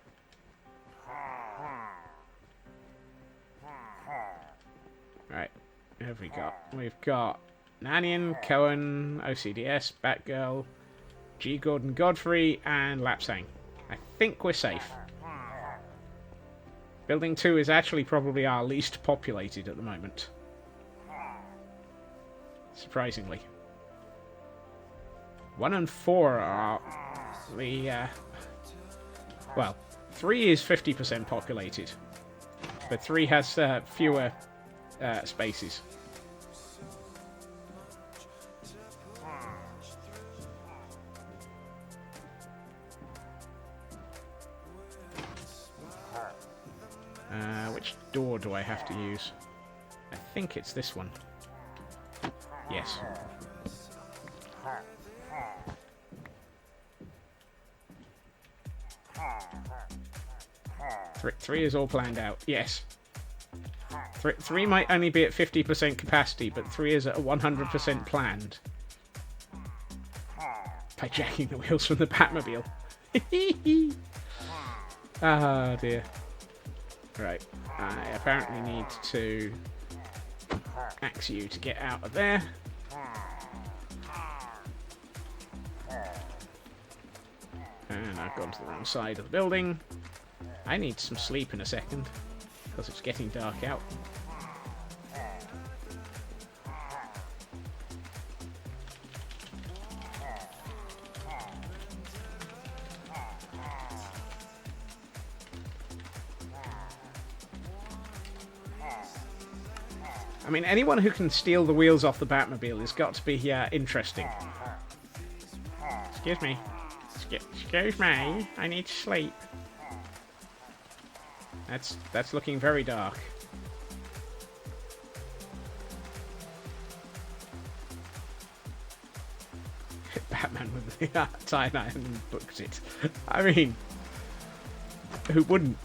Right, who have we got? We've got Nanian, Cohen, OCDS, Batgirl, G. Gordon Godfrey, and Lapsang. I think we're safe. Building 2 is actually probably our least populated at the moment. Surprisingly. 1 and 4 are the... well, 3 is 50% populated. But 3 has fewer spaces. Which door do I have to use? I think it's this one. Yes. Three is all planned out. Yes. 3 might only be at 50% capacity, but 3 is at 100% planned. By jacking the wheels from the Batmobile. Ah, dear. Right. I apparently need to axe you to get out of there. And I've gone to the wrong side of the building. I need some sleep in a second, because it's getting dark out. I mean, anyone who can steal the wheels off the Batmobile has got to be interesting. Excuse me. Excuse me. I need to sleep. That's looking very dark. Batman with the tie iron booked it. I mean, who wouldn't?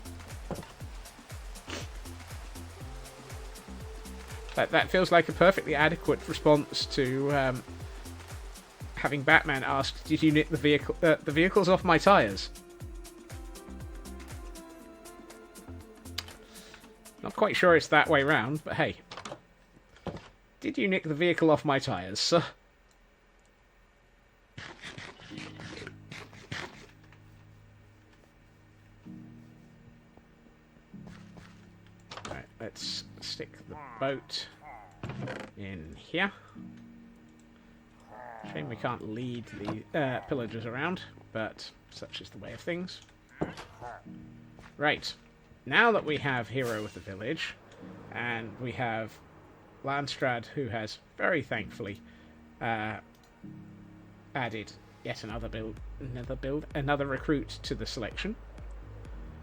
That feels like a perfectly adequate response to having Batman ask, "Did you nick the vehicles off my tires?" Not quite sure it's that way round, but hey. Did you nick the vehicle off my tires, sir? Right, let's stick the boat in here. Shame we can't lead the pillagers around, but such is the way of things. Right. Now that we have Hero of the Village, and we have Landstrad, who has very thankfully added yet another recruit to the selection,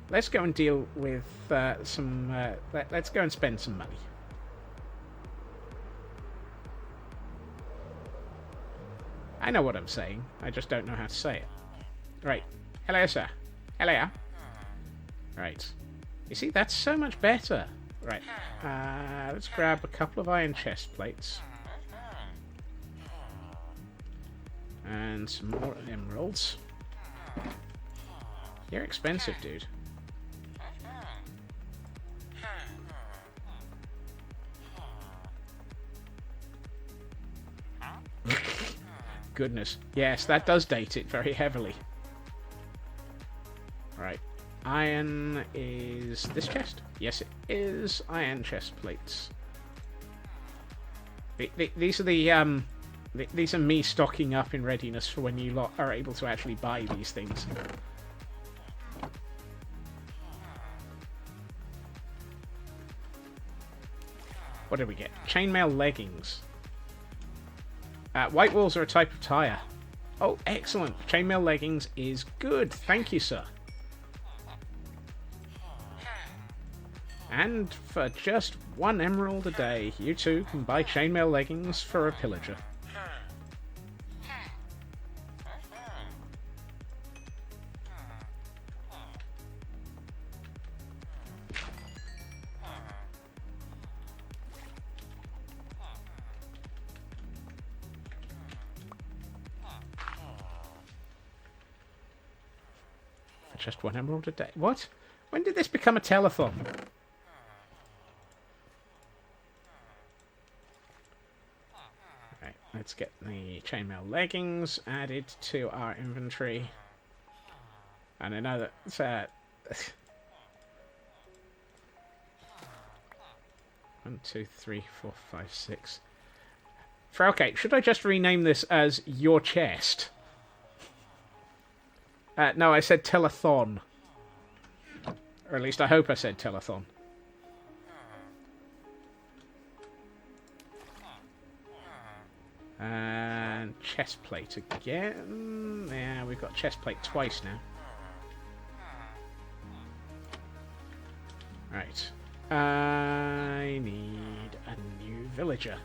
let's go and deal with let's go and spend some money. I know what I'm saying, I just don't know how to say it. Right. Hello, sir. Hello. Right. You see, that's so much better. Right. Let's grab a couple of iron chest plates. And some more emeralds. You're expensive, dude. Goodness. Yes, that does date it very heavily. Right. Iron is this chest? Yes, it is. Iron chest plates. These are the these are me stocking up in readiness for when you lot are able to actually buy these things. What did we get? Chainmail leggings. White walls are a type of tire. Oh, excellent. Chainmail leggings is good. Thank you, sir. And for just 1 emerald a day, you two can buy chainmail leggings for a pillager. For just 1 emerald a day. What? When did this become a telethon? Let's get the chainmail leggings added to our inventory. And I know that... 1, 2, 3, 4, 5, 6. Okay, should I just rename this as Your Chest? No, I said telethon. Or at least I hope I said telethon. And chest plate again. Yeah, we've got chest plate twice now. Right. I need a new villager.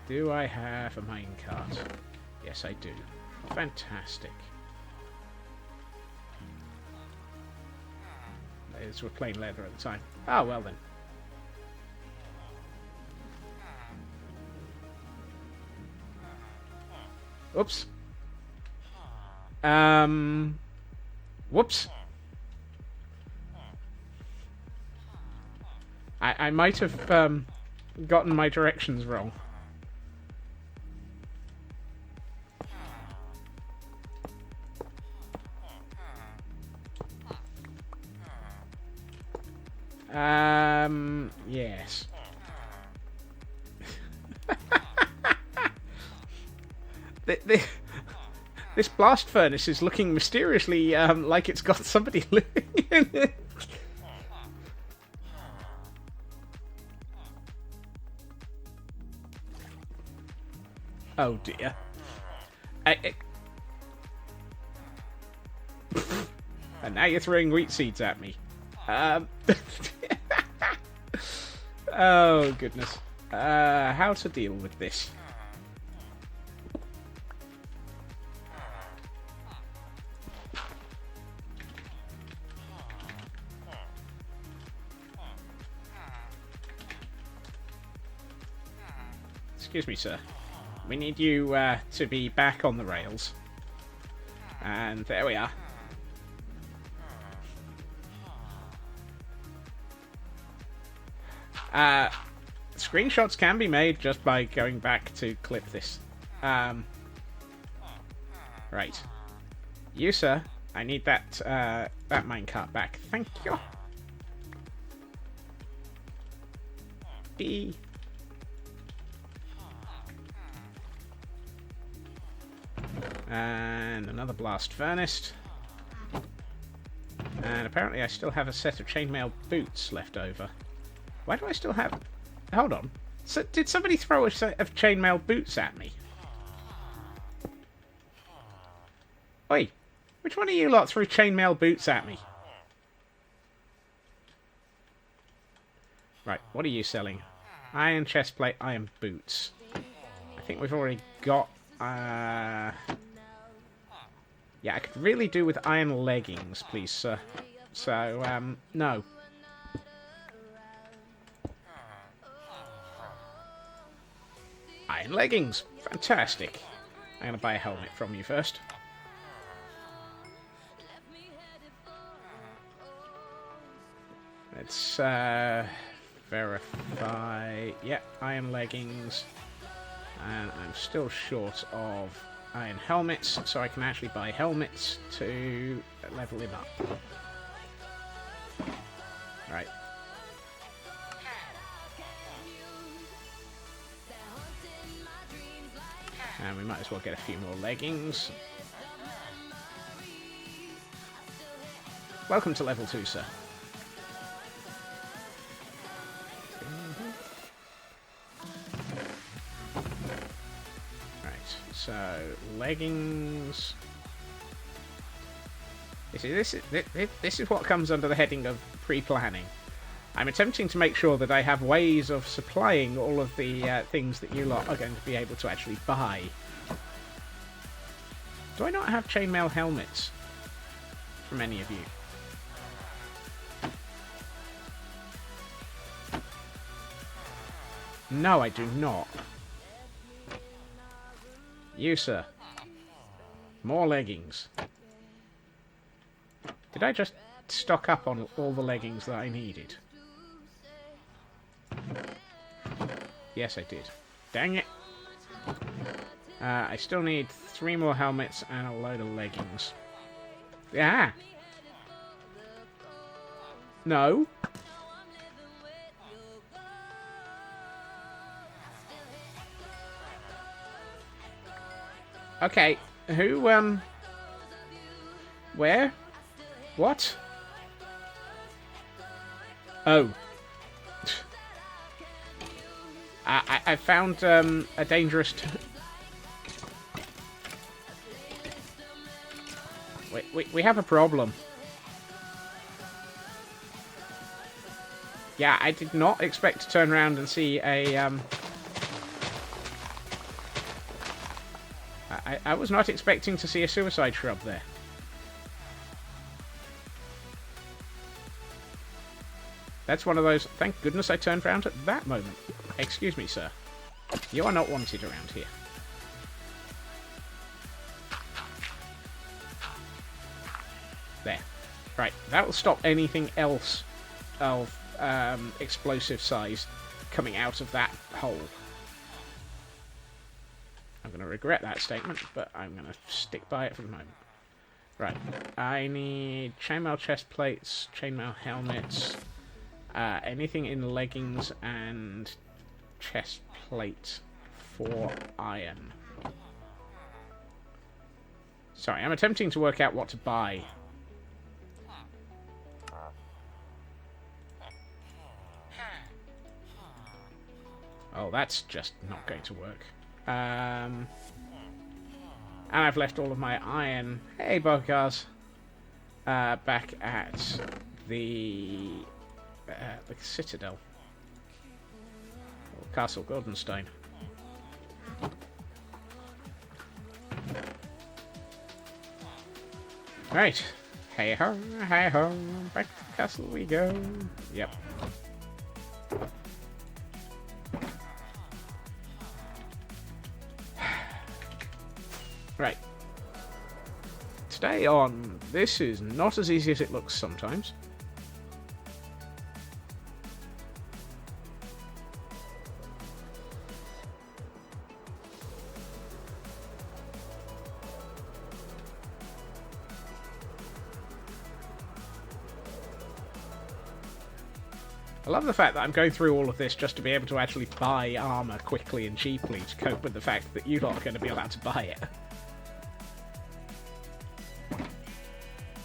Do I have a minecart? Yes, I do. Fantastic. Those were plain leather at the time. Oh, well then. Oops. Whoops. I might have gotten my directions wrong. Yes. This blast furnace is looking mysteriously like it's got somebody living in it. Oh dear. And now you're throwing wheat seeds at me. Oh goodness. How to deal with this? Excuse me, sir. We need you to be back on the rails. And there we are. Screenshots can be made just by going back to clip this. Right. You, sir. I need that that minecart back. Thank you. B. And another blast furnace. And apparently I still have a set of chainmail boots left over. Why do I still have... Hold on. So, did somebody throw a set of chainmail boots at me? Oi! Which one of you lot threw chainmail boots at me? Right, what are you selling? Iron chestplate, iron boots. I think we've already got... Yeah, I could really do with iron leggings, please, sir. So, no. Iron leggings. Fantastic. I'm going to buy a helmet from you first. Let's verify. Yeah, iron leggings. And I'm still short of iron helmets, so I can actually buy helmets to level him up. Right. And we might as well get a few more leggings. Welcome to level 2, sir. Right, so leggings. You see, this is what comes under the heading of pre-planning. I'm attempting to make sure that I have ways of supplying all of the things that you lot are going to be able to actually buy. Do I not have chainmail helmets from any of you? No, I do not. You, sir. More leggings. Did I just stock up on all the leggings that I needed? Yes, I did. Dang it. I still need 3 more helmets and a load of leggings. Yeah. No. Okay. Who, where? What? Oh. I found a dangerous... We have a problem. Yeah, I did not expect to turn around and see a... I was not expecting to see a suicide shrub there. That's one of those... Thank goodness I turned around at that moment. Excuse me, sir. You are not wanted around here. There. Right, that will stop anything else of explosive size coming out of that hole. I'm going to regret that statement, but I'm going to stick by it for the moment. Right, I need chainmail chest plates, chainmail helmets, anything in leggings and chest plate for iron. Sorry, I'm attempting to work out what to buy. Oh, that's just not going to work. And I've left all of my iron... Hey, Bogars! Back at the Citadel. Or Castle Goldenstein. Right. Hey ho, back to the castle we go. Yep. Right. Today on, this is not as easy as it looks sometimes. I love the fact that I'm going through all of this just to be able to actually buy armor quickly and cheaply to cope with the fact that you lot are going to be allowed to buy it.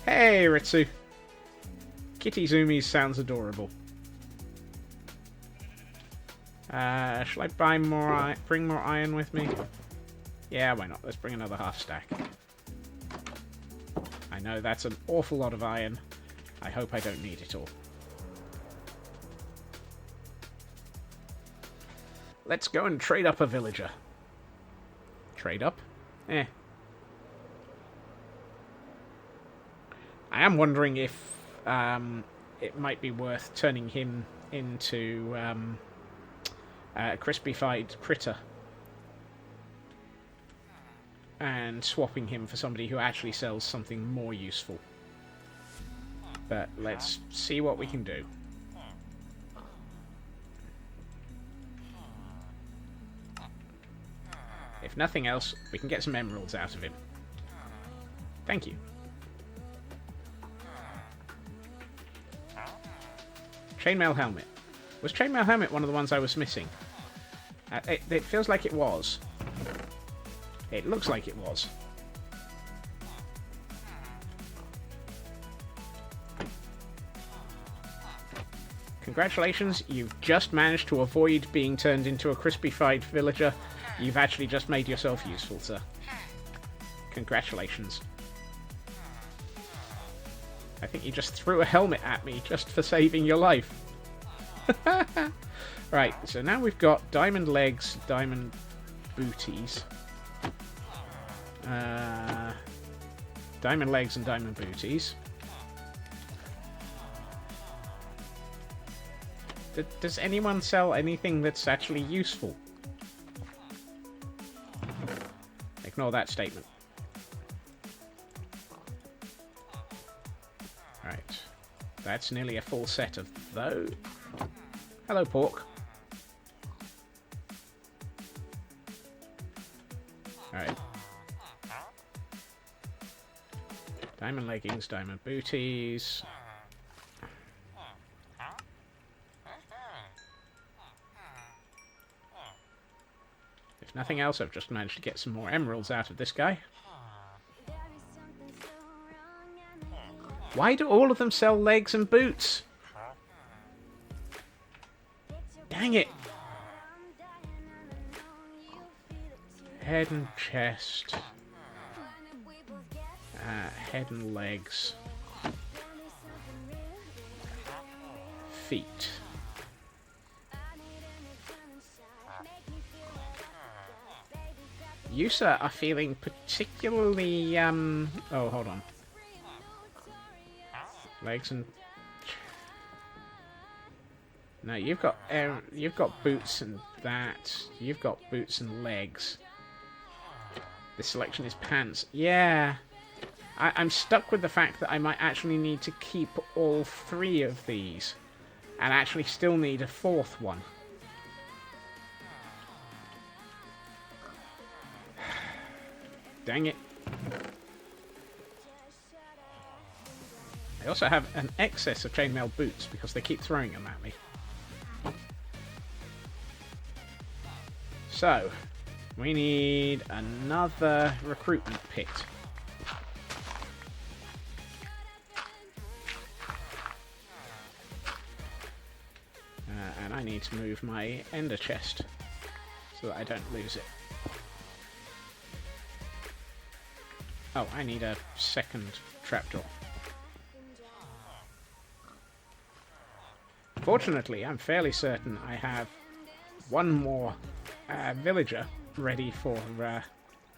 Hey, Ritsu. Kitty Zoomies sounds adorable. Shall I buy more bring more iron with me? Yeah, why not? Let's bring another half stack. I know that's an awful lot of iron. I hope I don't need it all. Let's go and trade up a villager. Trade up? Eh. I am wondering if it might be worth turning him into a crispy-fied critter and swapping him for somebody who actually sells something more useful. But let's see what we can do. If nothing else, we can get some emeralds out of him. Thank you. Chainmail helmet. Was chainmail helmet one of the ones I was missing? It feels like it was. It looks like it was. Congratulations, you've just managed to avoid being turned into a crispy-fied villager. You've actually just made yourself useful, sir. Congratulations. I think you just threw a helmet at me just for saving your life. Right, so now we've got diamond legs, diamond booties. Diamond legs and diamond booties. Does anyone sell anything that's actually useful? Ignore that statement. Right. That's nearly a full set of those. Hello, pork. Alright. Diamond leggings, diamond booties. If nothing else, I've just managed to get some more emeralds out of this guy. Why do all of them sell legs and boots? Dang it! Head and chest. Head and legs. Feet. You, sir, are feeling particularly, oh, hold on. Legs and... No, you've got boots and that. You've got boots and legs. This selection is pants. Yeah. I'm stuck with the fact that I might actually need to keep all three of these. And actually still need a fourth one. Dang it. I also have an excess of chainmail boots because they keep throwing them at me. So, we need another recruitment pit. And I need to move my ender chest so that I don't lose it. Oh, I need a second trapdoor. Fortunately, I'm fairly certain I have one more villager ready for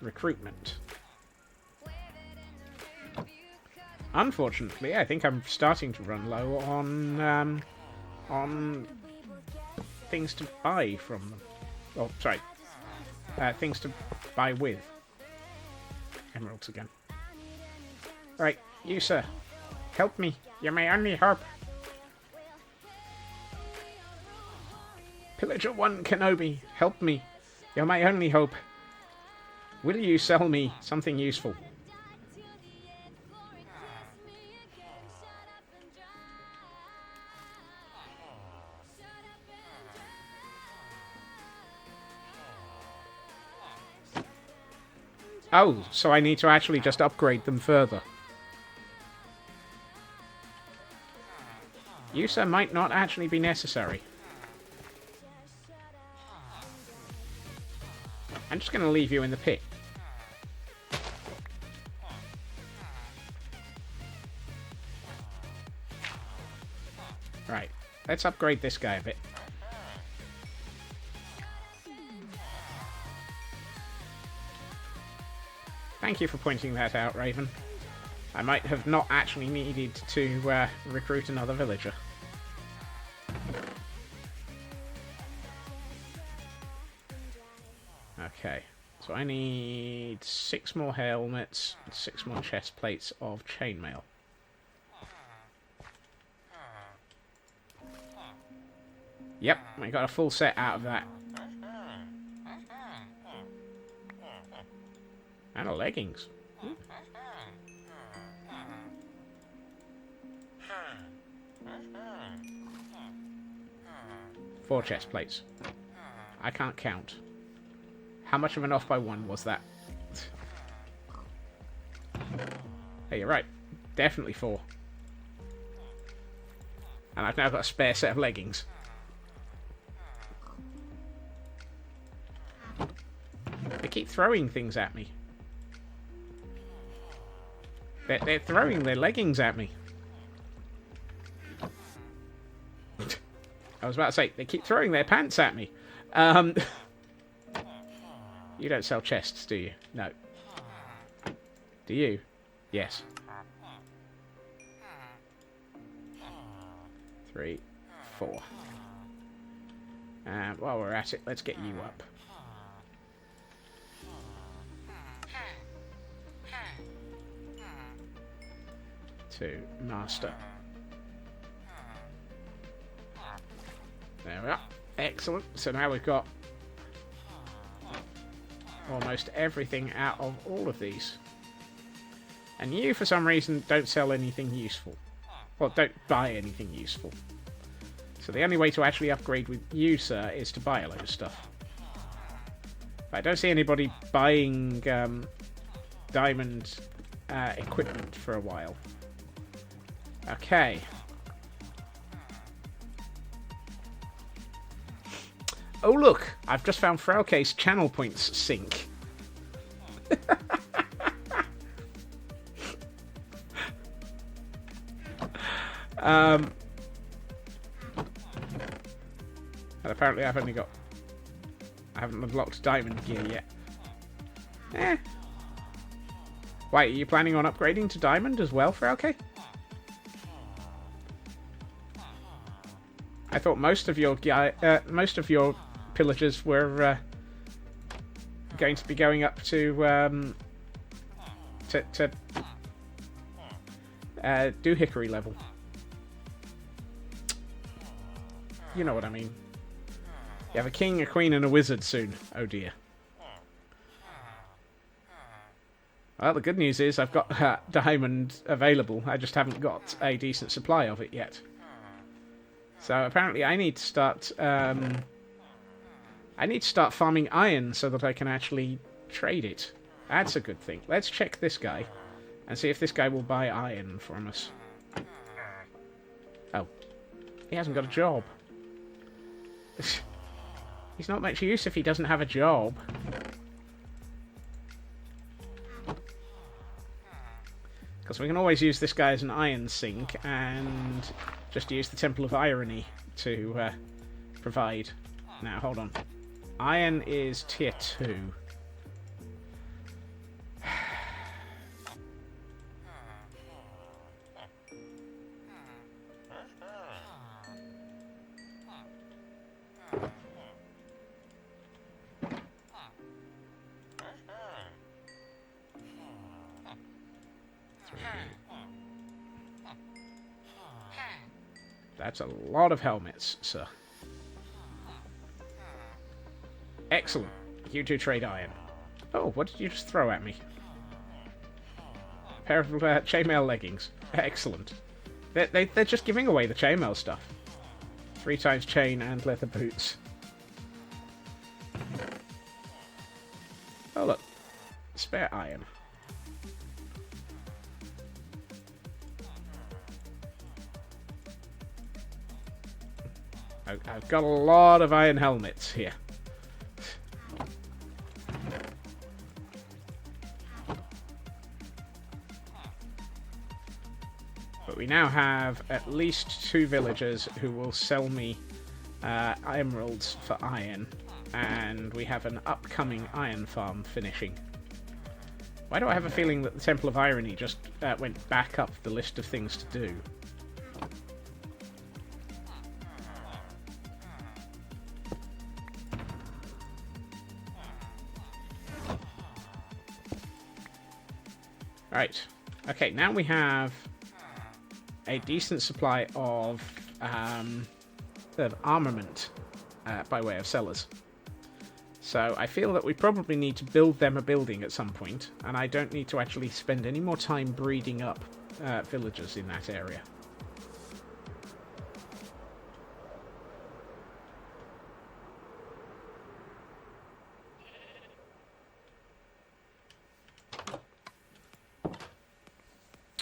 recruitment. Unfortunately, I think I'm starting to run low on things to buy from them. Oh, sorry. Things to buy with. Emeralds again. Right, you, sir. Help me. You're my only hope. Pillager 1 Kenobi, help me. You're my only hope. Will you sell me something useful? Oh, so I need to actually just upgrade them further. You, sir, might not actually be necessary. I'm just going to leave you in the pit. Right, let's upgrade this guy a bit. Thank you for pointing that out, Raven. I might have not actually needed to recruit another villager. Okay, so I need 6 more helmets and 6 more chest plates of chainmail. Yep, I got a full set out of that. And a leggings. 4 chest plates. I can't count. How much of an off by 1 was that? Hey, you're right. Definitely 4. And I've now got a spare set of leggings. They keep throwing things at me. They're throwing their leggings at me. I was about to say, they keep throwing their pants at me. You don't sell chests, do you? No. Do you? Yes. 3, 4. And while we're at it, let's get you up. To master. There we are. Excellent. So now we've got almost everything out of all of these. And you, for some reason, don't sell anything useful. Well, don't buy anything useful. So the only way to actually upgrade with you, sir, is to buy a load of stuff. But I don't see anybody buying diamond equipment for a while. Okay. Oh look, I've just found Frauke's channel points sink. And apparently I haven't unlocked diamond gear yet. Eh. Wait, are you planning on upgrading to diamond as well, Frauke? I thought most of your pillagers were going to be going up to do hickory level. You know what I mean. You have a king, a queen, and a wizard soon. Oh dear. Well, the good news is I've got diamond available. I just haven't got a decent supply of it yet. So apparently I need to start farming iron so that I can actually trade it. That's a good thing. Let's check this guy and see if this guy will buy iron from us. Oh. He hasn't got a job. He's not much use if he doesn't have a job. Because we can always use this guy as an iron sink and just use the Temple of Irony to provide. Now, hold on. Iron is tier 2. That's a lot of helmets, sir. Excellent. You two trade iron. Oh, what did you just throw at me? A pair of chainmail leggings. Excellent. They're just giving away the chainmail stuff. 3 times chain and leather boots. Oh look. Spare iron. I've got a lot of iron helmets here. But we now have at least 2 villagers who will sell me emeralds for iron. And we have an upcoming iron farm finishing. Why do I have a feeling that the Temple of Irony just went back up the list of things to do? Right. Okay, now we have a decent supply of armament by way of cellars. So I feel that we probably need to build them a building at some point, and I don't need to actually spend any more time breeding up villagers in that area.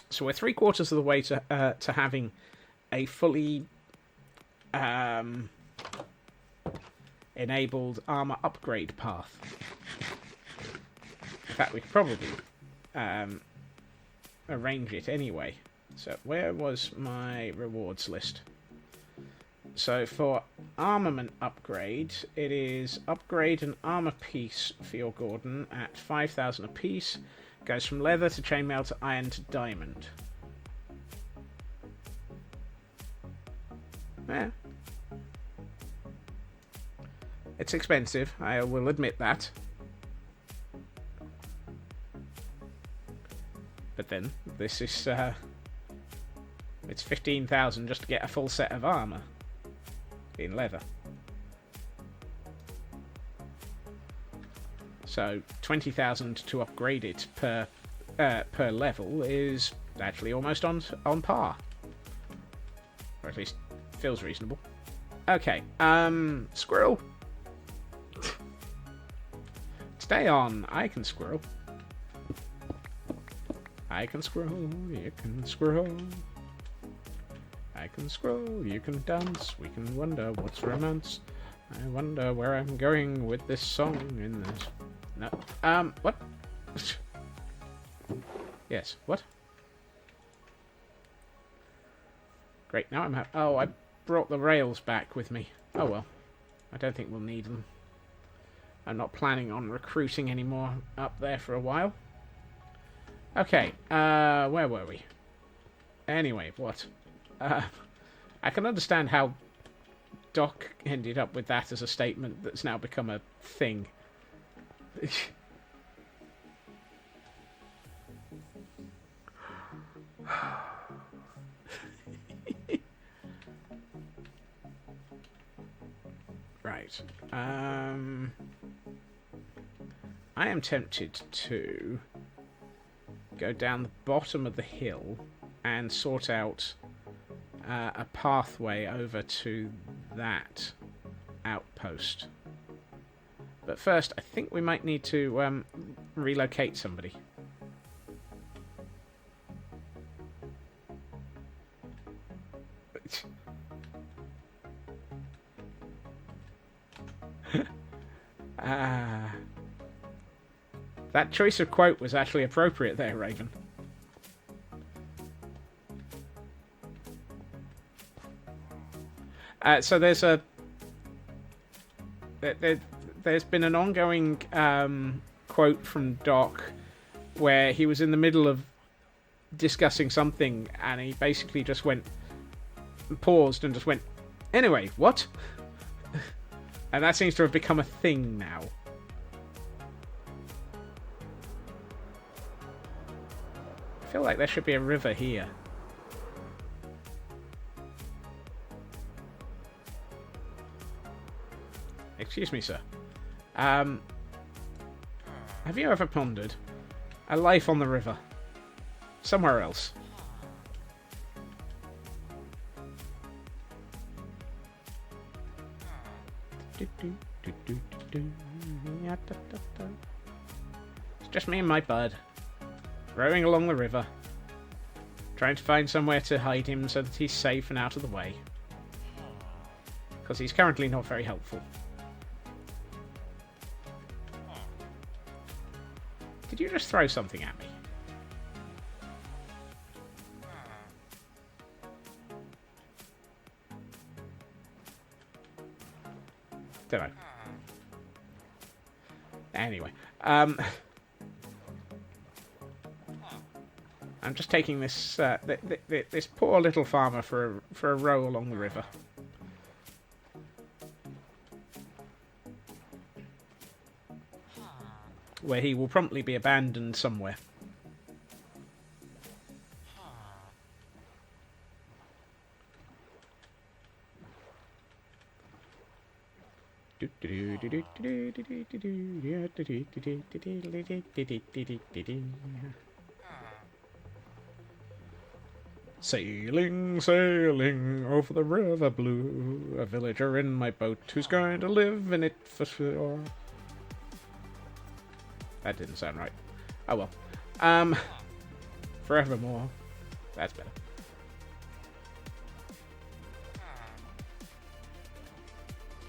So we're 3/4 of the way to having a fully enabled armor upgrade path. In fact, we could probably arrange it anyway. So where was my rewards list? So for armament upgrade, it is upgrade an armor piece for your Gordon at 5,000 apiece. Goes from leather to chainmail to iron to diamond. Yeah. It's expensive, I will admit that. But then, this is, it's 15,000 just to get a full set of armor in leather. So 20,000 to upgrade it per level is actually almost on par, or at least feels reasonable. Okay, squirrel. Stay on. I can squirrel. I can squirrel. You can squirrel. I can squirrel. You can dance. We can wonder what's romance. I wonder where I'm going with this song in this. No. What? Yes, what? Great, now I'm oh, I brought the rails back with me. Oh well. I don't think we'll need them. I'm not planning on recruiting any more up there for a while. Okay, where were we? Anyway, what? I can understand how Doc ended up with that as a statement that's now become a thing. Right. I am tempted to go down the bottom of the hill and sort out a pathway over to that outpost. But first, I think we might need to relocate somebody. That choice of quote was actually appropriate there, Raven. So there's a... There's been an ongoing quote from Doc where he was in the middle of discussing something and he basically just went... paused and just went, anyway, what? And that seems to have become a thing now. I feel like there should be a river here. Excuse me, sir. Have you ever pondered a life on the river? Somewhere else. It's just me and my bud, rowing along the river, trying to find somewhere to hide him so that he's safe and out of the way. Because he's currently not very helpful. Did you just throw something at me? Did I? I'm just taking this this poor little farmer for a row along the river. Where he will promptly be abandoned somewhere. Sailing, sailing over the river blue, a villager in my boat who's going to live in it for sure. That didn't sound right. Oh well. Forevermore. That's better.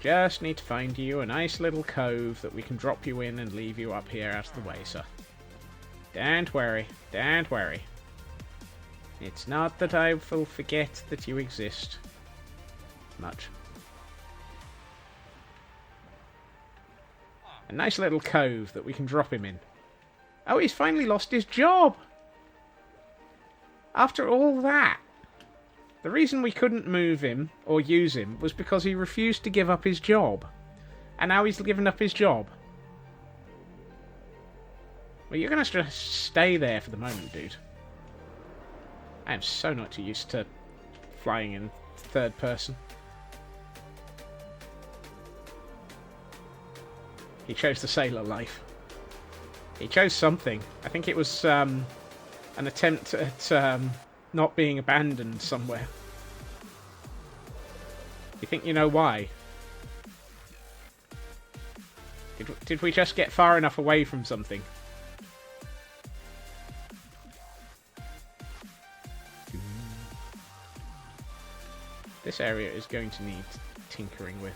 Just need to find you a nice little cove that we can drop you in and leave you up here out of the way, sir. Don't worry. Don't worry. It's not that I will forget that you exist. Much. A nice little cove that we can drop him in. Oh, he's finally lost his job! After all that. The reason we couldn't move him, or use him, was because he refused to give up his job. And now he's given up his job. Well, you're going to just stay there for the moment, dude. I am so not too used to flying in third person. He chose the sailor life. He chose something. I think it was an attempt at not being abandoned somewhere. You think you know why? Did we just get far enough away from something? This area is going to need tinkering with.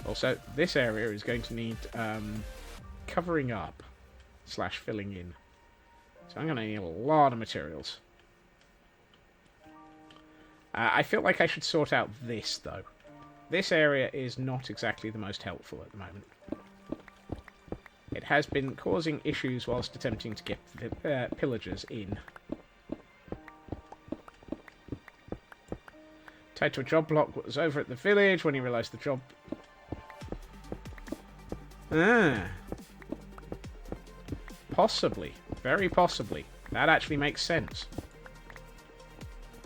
Also, this area is going to need covering up / filling in. So I'm going to need a lot of materials. I feel like I should sort out this, though. This area is not exactly the most helpful at the moment. It has been causing issues whilst attempting to get the pillagers in. Tied to a job block was over at the village when he realised the job... Ah. Possibly. Very possibly. That actually makes sense.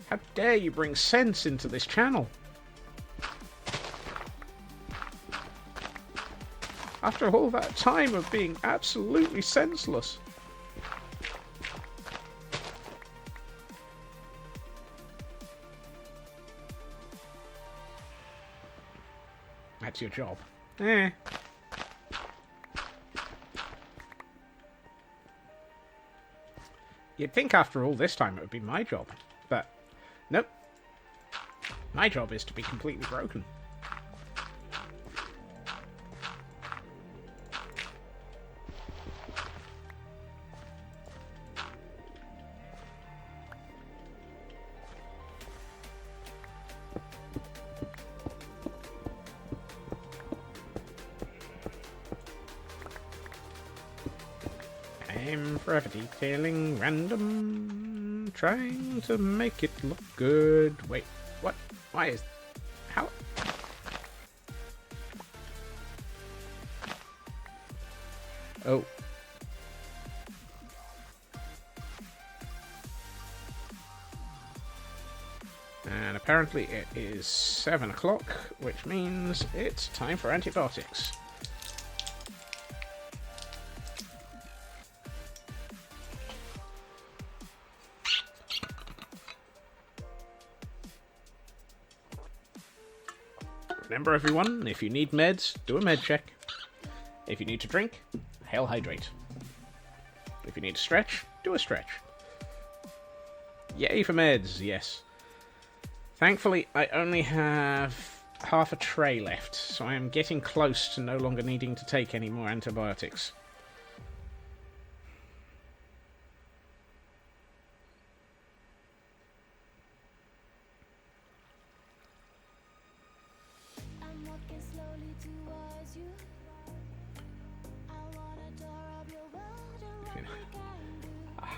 How dare you bring sense into this channel? After all that time of being absolutely senseless. That's your job. Eh. You'd think after all this time it would be my job, but nope. My job is to be completely broken. I'm forever detailing random, trying to make it look good. Wait, what? Why is... How? Oh. And apparently it is 7 o'clock, which means it's time for antibiotics. Remember everyone, if you need meds, do a med check. If you need to drink, Hail Hydrate. If you need to stretch, do a stretch. Yay for meds, yes. Thankfully, I only have half a tray left, so I am getting close to no longer needing to take any more antibiotics.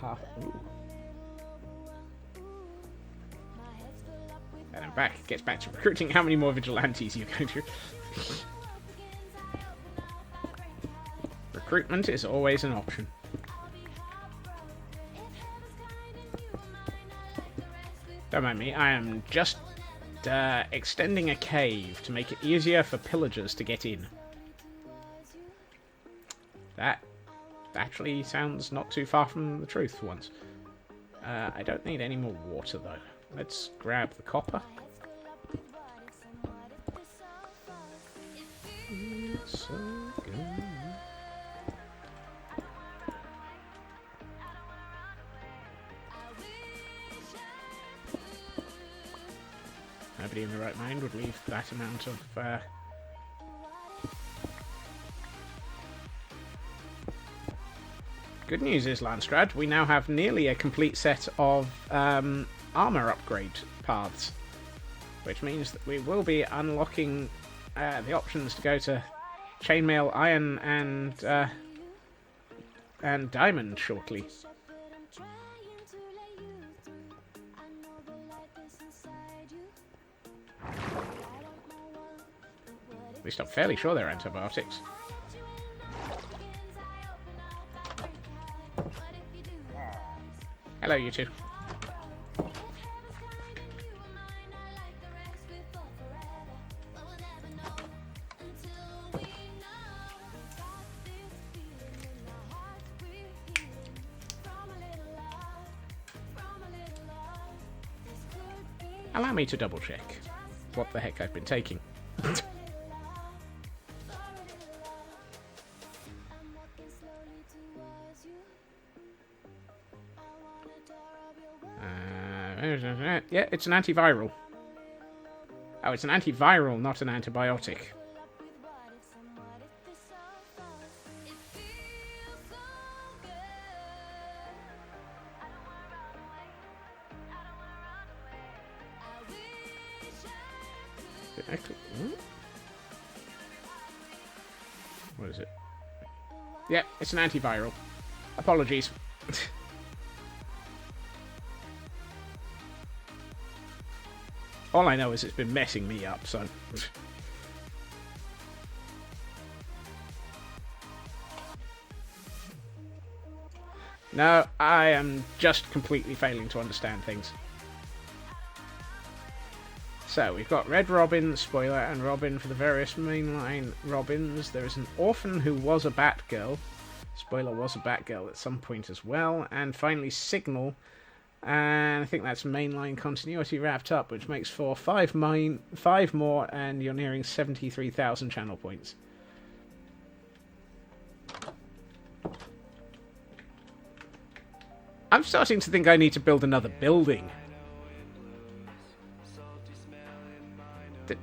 half. Ooh. And then gets back to recruiting. How many more vigilantes are you going to? Recruitment is always an option. Don't mind me, I am just extending a cave to make it easier for pillagers to get in. That actually sounds not too far from the truth for once. I don't need any more water though. Let's grab the copper. So good. Nobody in the right mind would leave that amount of Good news is, Landstrad, we now have nearly a complete set of armor upgrade paths, which means that we will be unlocking the options to go to chainmail, iron, and diamond shortly. At least I'm fairly sure they're antibiotics. Hello, you two. Allow me to double check what the heck I've been taking. Yeah, it's an antiviral. Oh, it's an antiviral, not an antibiotic. What is it? Yeah, it's an antiviral. Apologies. All I know is it's been messing me up, so... No, I am just completely failing to understand things. So, we've got Red Robin, Spoiler, and Robin for the various mainline Robins. There is an Orphan who was a Batgirl. Spoiler was a Batgirl at some point as well. And finally, Signal. And I think that's mainline continuity wrapped up, which makes for 5 more, and you're nearing 73,000 channel points. I'm starting to think I need to build another building.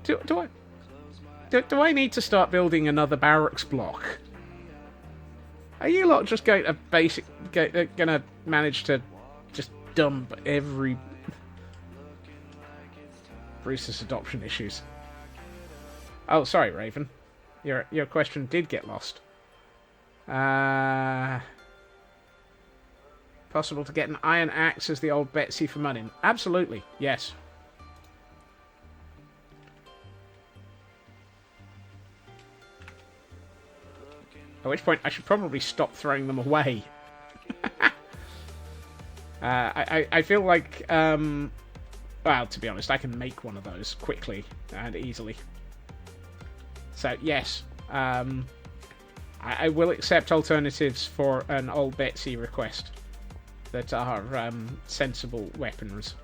Do I need to start building another barracks block? Are you lot just going to gonna manage to just dump every Bruce's adoption issues? Oh, sorry, Raven. Your question did get lost. Possible to get an iron axe as the old Betsy for money? Absolutely, yes. At which point I should probably stop throwing them away. I feel like, well, to be honest, I can make one of those quickly and easily. So, yes, I will accept alternatives for an old Betsy request that are sensible weapons.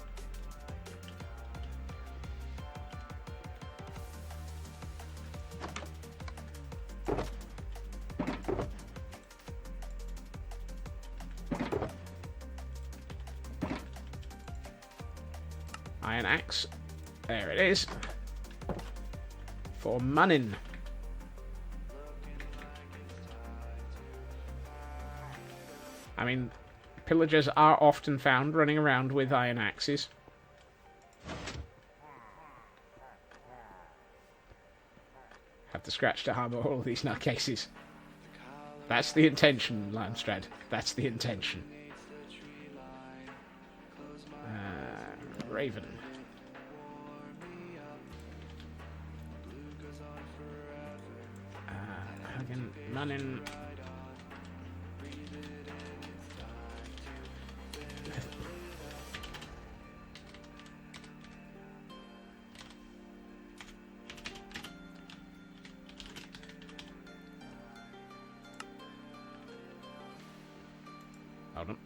Iron axe. There it is. For munnin. I mean, pillagers are often found running around with iron axes. Have to scratch to harbour all of these nutcases. That's the intention, Lamstrad. That's the intention. Raven. Hagen, Mannin. Hold on.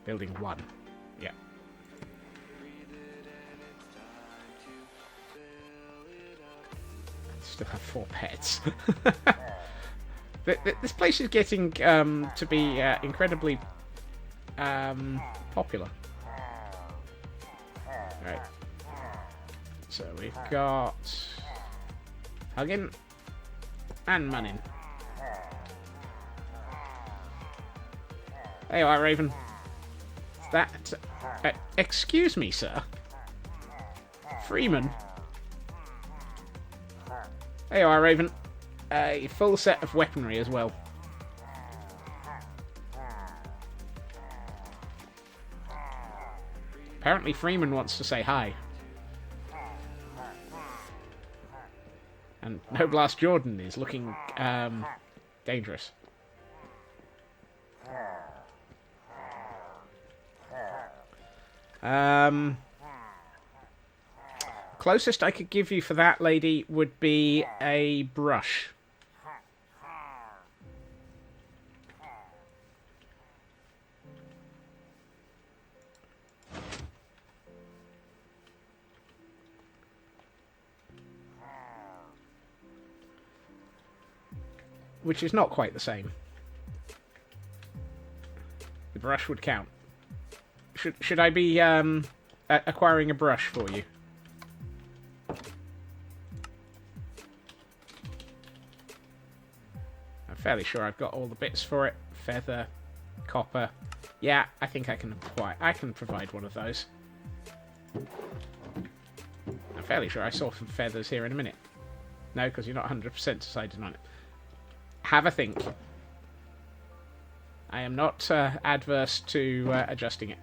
Building 1. Yeah. Still have 4 pets. This place is getting to be incredibly popular. Right. So we've got Huggin and Mannin. There you are, Raven. That... excuse me, sir. Freeman. There you are, Raven. A full set of weaponry as well. Apparently Freeman wants to say hi. And No Blast Jordan is looking dangerous. Closest I could give you for that lady would be a brush. Which is not quite the same. The brush would count. Should I be acquiring a brush for you? I'm fairly sure I've got all the bits for it. Feather, copper. Yeah, I think I can provide one of those. I'm fairly sure I saw some feathers here in a minute. No, because you're not 100% decided on it. Have a think. I am not adverse to adjusting it.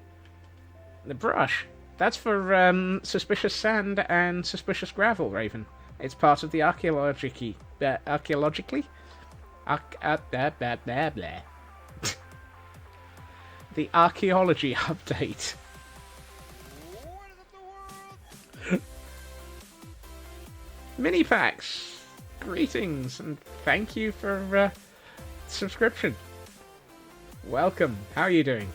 The brush. That's for suspicious sand and suspicious gravel, Raven. It's part of the archaeologically... the archaeology update. Mini packs. Greetings and thank you for subscription. Welcome. How are you doing?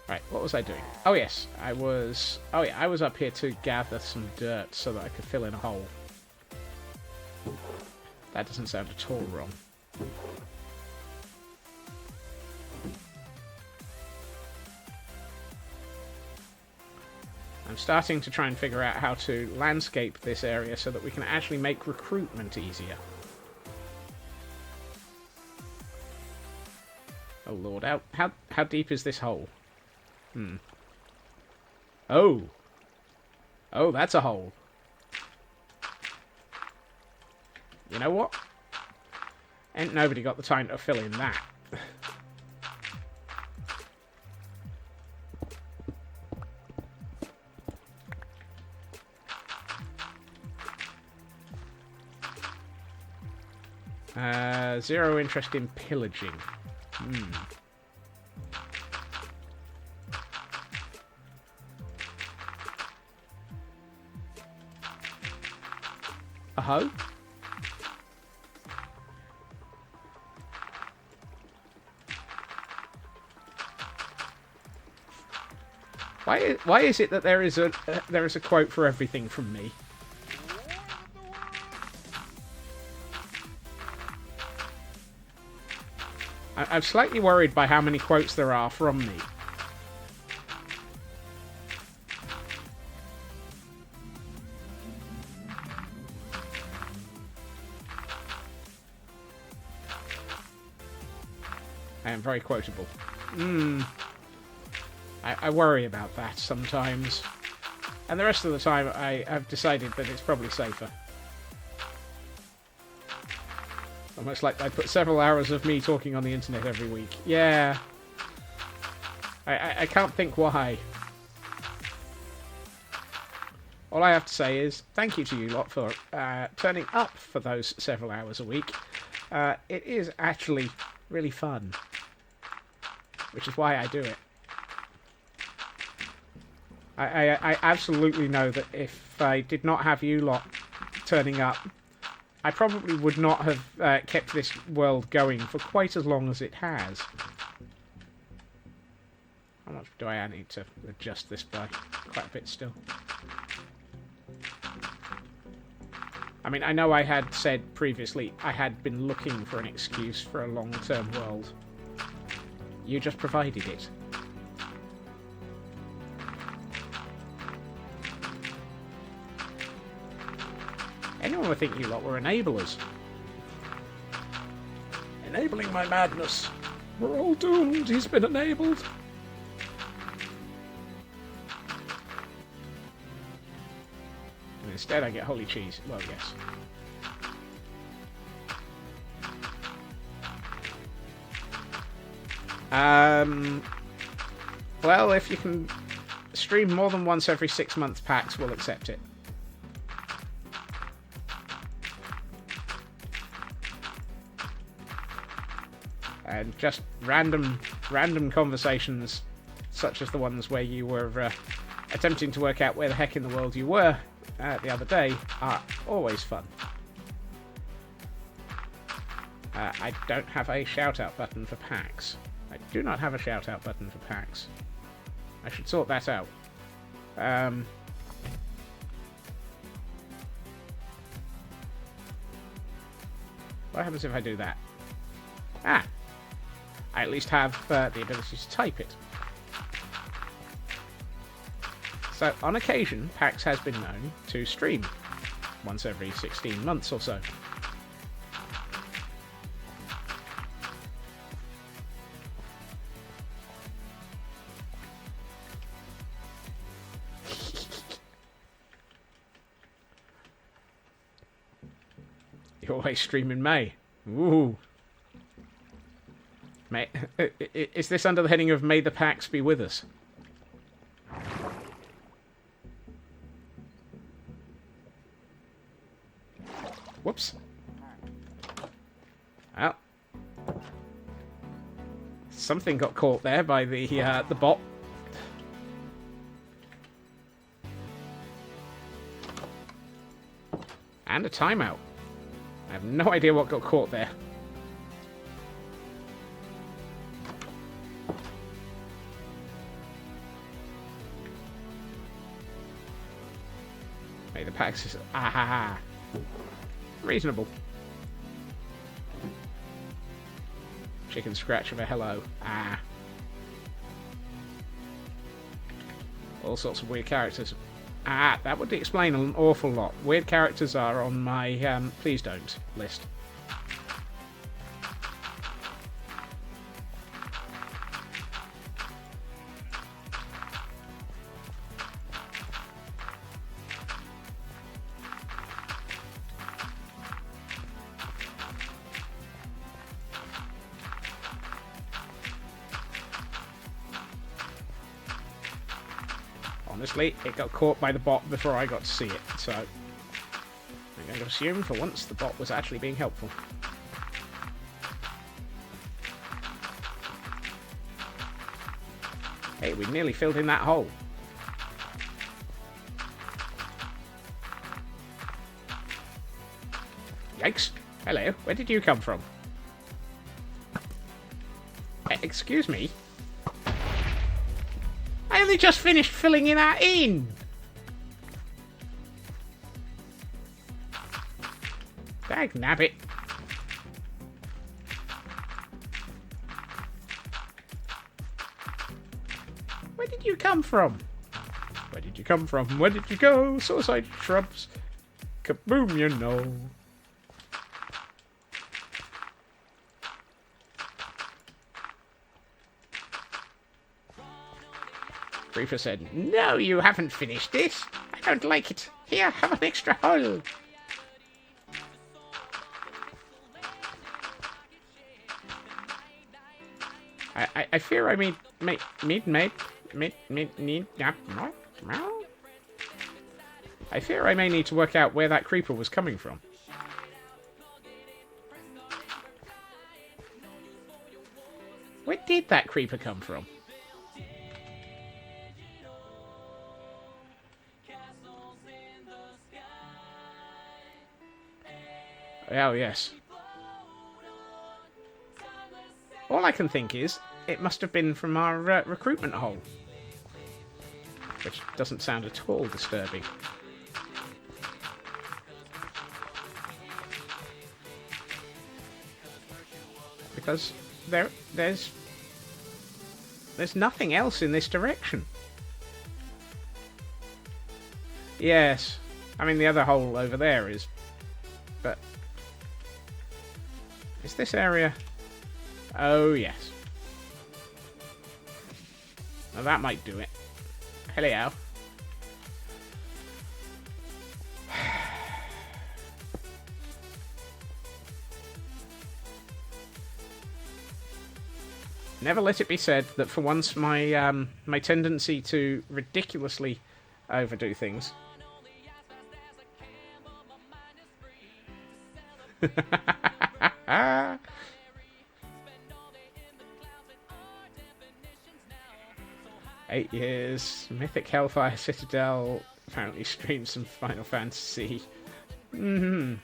Right, what was I doing? Oh yes, I was up here to gather some dirt so that I could fill in a hole. That doesn't sound at all wrong. I'm starting to try and figure out how to landscape this area so that we can actually make recruitment easier. Oh lord, how deep is this hole? Oh, that's a hole. You know what? Ain't nobody got the time to fill in that. Zero interest in pillaging. A hoe? Why is it that there is a quote for everything from me? I'm slightly worried by how many quotes there are from me. I am very quotable. I worry about that sometimes. And the rest of the time I've decided that it's probably safer. Almost like I put several hours of me talking on the internet every week. Yeah, I can't think why. All I have to say is thank you to you lot for turning up for those several hours a week. It is actually really fun, which is why I do it. I absolutely know that if I did not have you lot turning up, I probably would not have kept this world going for quite as long as it has. How much do I need to adjust this by? Quite a bit still. I mean, I know I had said previously I had been looking for an excuse for a long-term world. You just provided it. Anyone would think you lot were enablers. Enabling my madness. We're all doomed. He's been enabled. And instead I get holy cheese. Well, yes. Well, if you can stream more than once every 6 months packs, we'll accept it. And just random conversations, such as the ones where you were attempting to work out where the heck in the world you were the other day, are always fun. I don't have a shout-out button for packs. I do not have a shout-out button for packs. I should sort that out. What happens if I do that? Ah! I at least have the ability to type it. So, on occasion, PAX has been known to stream once every 16 months or so. You always stream in May. Ooh. May, is this under the heading of May the PAX be with us? Whoops. Well. Something got caught there by the bot. And a timeout. I have no idea what got caught there. Hey, the PAX is... Ah, reasonable. Chicken scratch of a hello. Ah. All sorts of weird characters. Ah, that would explain an awful lot. Weird characters are on my please don't list. Honestly, it got caught by the bot before I got to see it, so I'm going to assume for once the bot was actually being helpful. Hey, we nearly filled in that hole. Yikes. Hello, where did you come from? Excuse me? I only just finished filling in that in. Dag nabbit. Where did you come from? Where did you come from? Where did you go? Suicide shrubs. Kaboom, you know. Reaper said, "No, you haven't finished this. I don't like it. Here, have an extra hole." I fear I need I fear I may need to work out where that creeper was coming from. Where did that creeper come from? Oh, yes. All I can think is, it must have been from our recruitment hole. Which doesn't sound at all disturbing. Because there's nothing else in this direction. Yes. I mean, the other hole over there is... But... Is this area... Oh, yes. Now that might do it. Hello. Never let it be said that for once my my tendency to ridiculously overdo things. Eight years. Mythic Hellfire Citadel apparently streamed some Final Fantasy. Mm-hmm.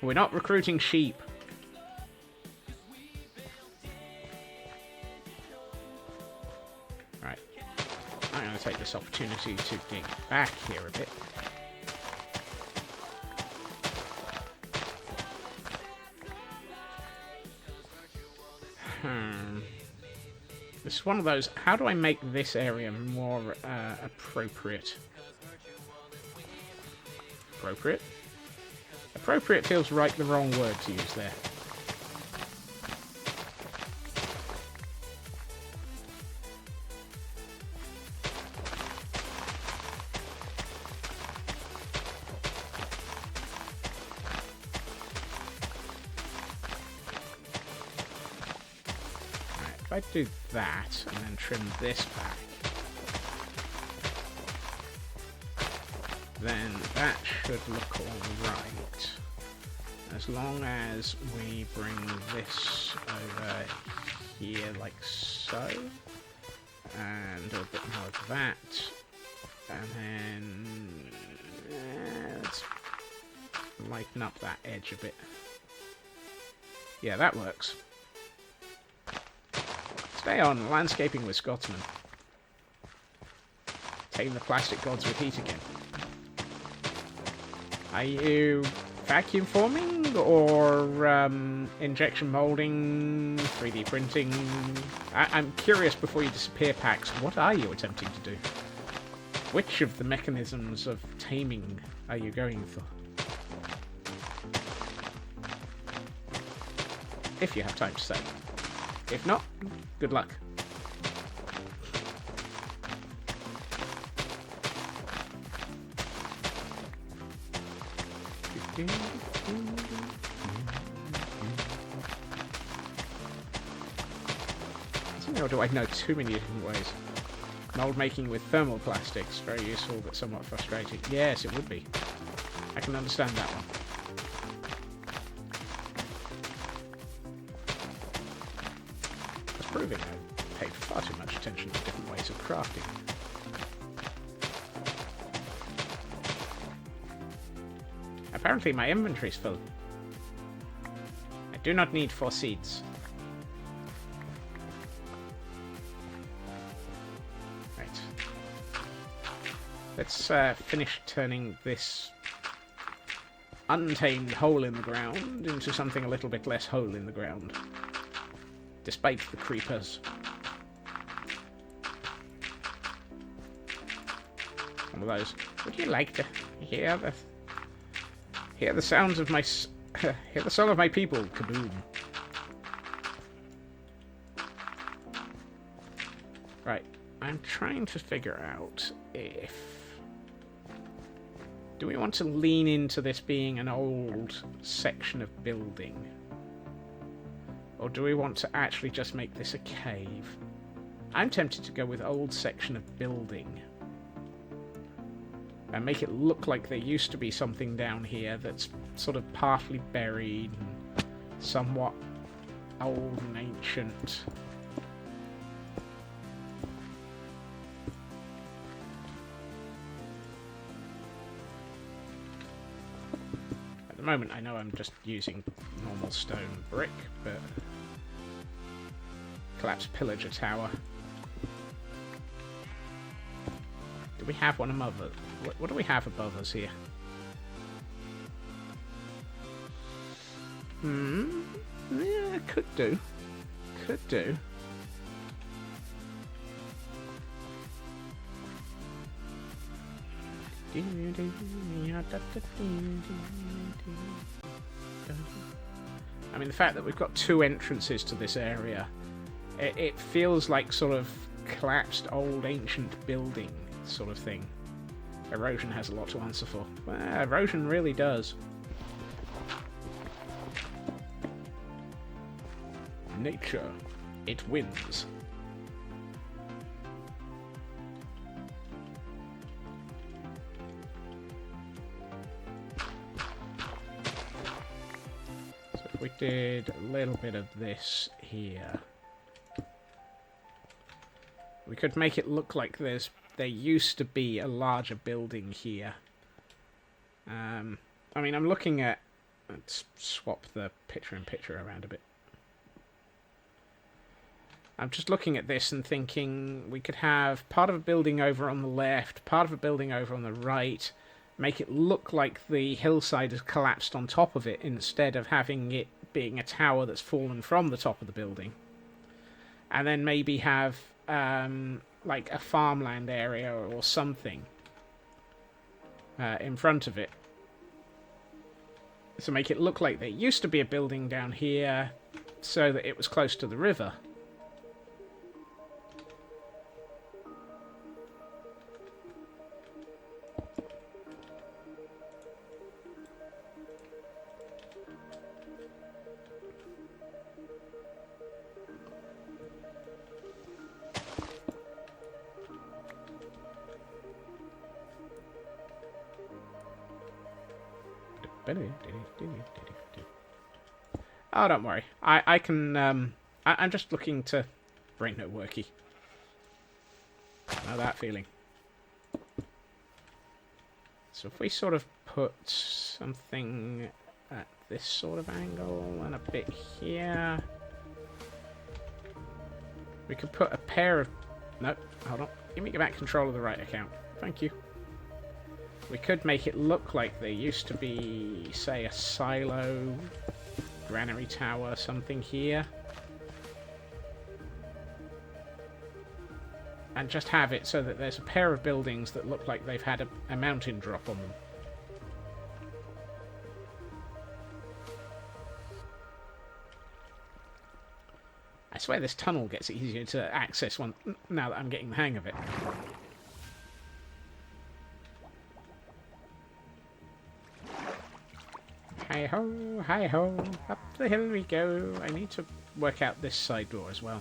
We're not recruiting sheep. Right. I'm going to take this opportunity to dig back here a bit. This is one of those, how do I make this area more appropriate? Appropriate? Appropriate feels like the wrong word to use there. If I do that, and then trim this back, then that should look alright. As long as we bring this over here like so, and do a bit more of that, and then let's lighten up that edge a bit. Yeah, that works. Stay on, landscaping with Scotsman. Tame the plastic gods with heat again. Are you vacuum forming or injection molding, 3D printing? I'm curious before you disappear, Pax. What are you attempting to do? Which of the mechanisms of taming are you going for? If you have time to say. If not, good luck. Or do I know too many different ways? Mold making with thermal plastics, very useful but somewhat frustrating. Yes, it would be. I can understand that one. That's proving I paid far too much attention to different ways of crafting. Apparently my inventory's full. I do not need 4 seeds. Right. Let's finish turning this untamed hole in the ground into something a little bit less hole in the ground. Despite the creepers. One of those. Would you like to hear the sounds of my hear the song of my people? Kaboom. Right. I'm trying to figure out if Do we want to lean into this being an old section of building? Or do we want to actually just make this a cave? I'm tempted to go with old section of building. And make it look like there used to be something down here that's sort of partly buried and somewhat old and ancient. At the moment I know I'm just using normal stone brick, but collapsed pillager tower. Do we have one above us? What do we have above us here? Yeah, could do. Could do. I mean, the fact that we've got two entrances to this area, it feels like sort of collapsed old ancient building sort of thing. Erosion has a lot to answer for. Well, erosion really does. Nature, it wins. So if we did a little bit of this here, we could make it look like there used to be a larger building here. I mean, I'm looking at... Let's swap the picture-in-picture around a bit. I'm just looking at this and thinking we could have part of a building over on the left, part of a building over on the right, make it look like the hillside has collapsed on top of it instead of having it being a tower that's fallen from the top of the building. And then maybe have like a farmland area or something in front of it. So make it look like there used to be a building down here so that it was close to the river. Oh, don't worry. I can, I'm just looking to... Brain no worky. Know that feeling. So if we sort of put something at this sort of angle and a bit here... We could put a pair of... No, hold on. Give me back control of the right account. Thank you. We could make it look like there used to be, say, a silo, granary tower, something here. And just have it so that there's a pair of buildings that look like they've had a mountain drop on them. I swear this tunnel gets easier to access now that I'm getting the hang of it. Hi-ho, hi-ho, up the hill we go. I need to work out this side door as well.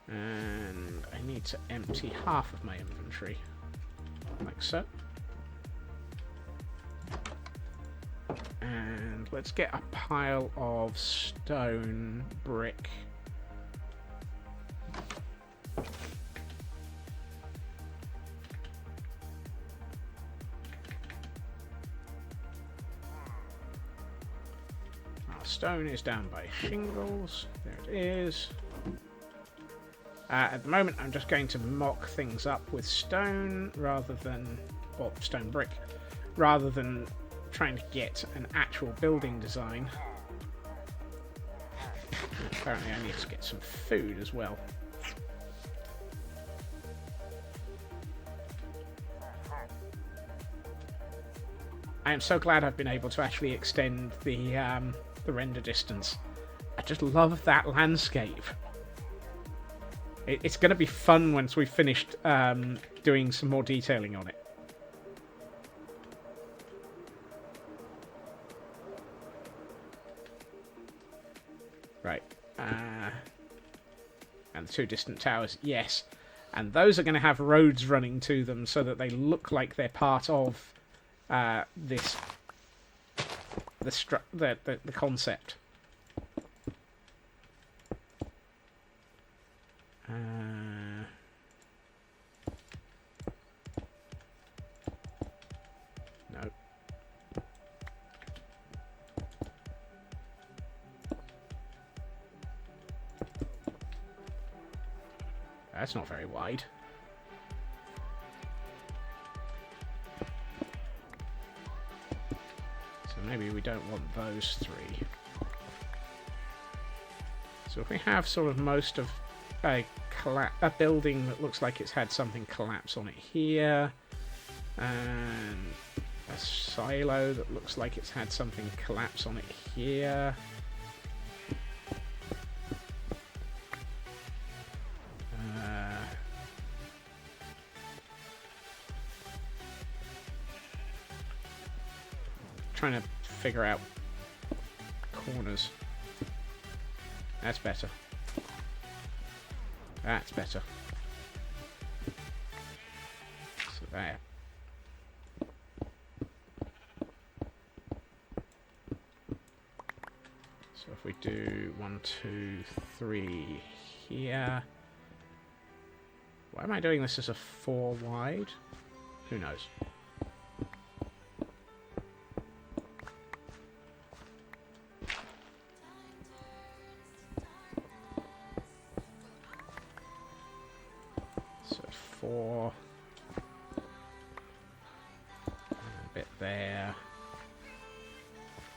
And I need to empty half of my inventory. Like so. And let's get a pile of stone brick. Stone is down by shingles. There it is. At the moment, I'm just going to mock things up with stone rather than, or stone brick, rather than trying to get an actual building design. Apparently, I need to get some food as well. I am so glad I've been able to actually extend the render distance. I just love that landscape. It's going to be fun once we've finished doing some more detailing on it. Right. And the two distant towers, yes. And those are going to have roads running to them so that they look like they're part of the concept. No. That's not very wide. So maybe we don't want those three. So if we have sort of most of a building that looks like it's had something collapse on it here, and a silo that looks like it's had something collapse on it here. Trying to figure out corners. That's better. That's better. So there. So if we do 1, 2, 3 here. Why am I doing this as a 4 wide? Who knows? So 4. And a bit there.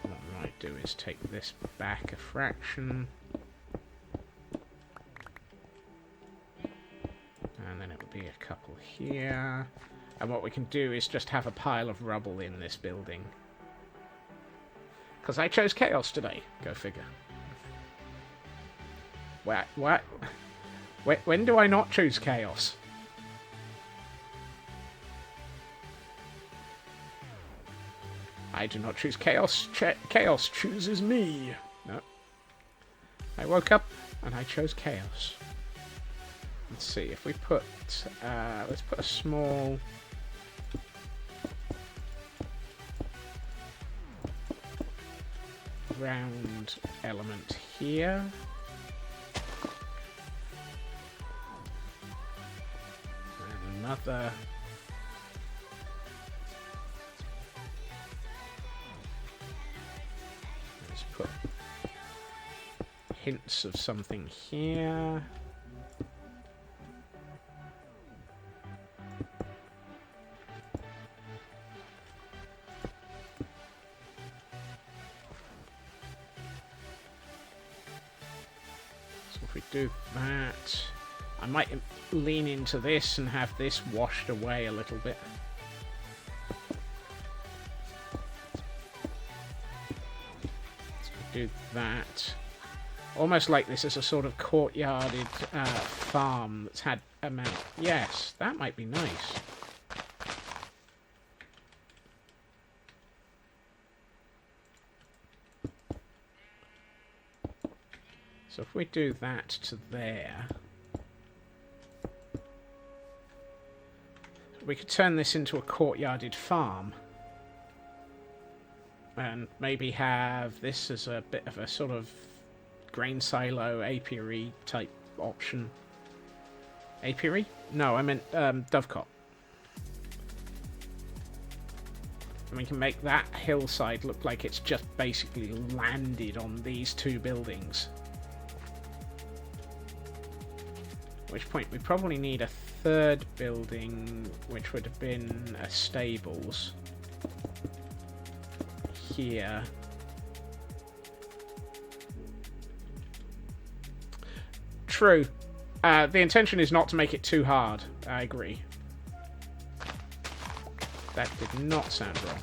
What I might do is take this back a fraction. And then it would be a couple here. And what we can do is just have a pile of rubble in this building. Because I chose chaos today. Go figure. What? When do I not choose chaos? I do not choose chaos. Chaos chooses me. No. I woke up and I chose chaos. Let's see if we put. Let's put a small. Round element here. And another. Let's put hints of something here. If we do that, I might lean into this and have this washed away a little bit. So we do that. Almost like this is a sort of courtyarded farm that's had a mount. Yes, that might be nice. So if we do that to there, we could turn this into a courtyarded farm. And maybe have this as a bit of a sort of grain silo, apiary type option. Apiary? No, I meant dovecot. And we can make that hillside look like it's just basically landed on these two buildings. At which point we probably need a third building, which would have been a stables here. True. The intention is not to make it too hard. I agree. That did not sound wrong.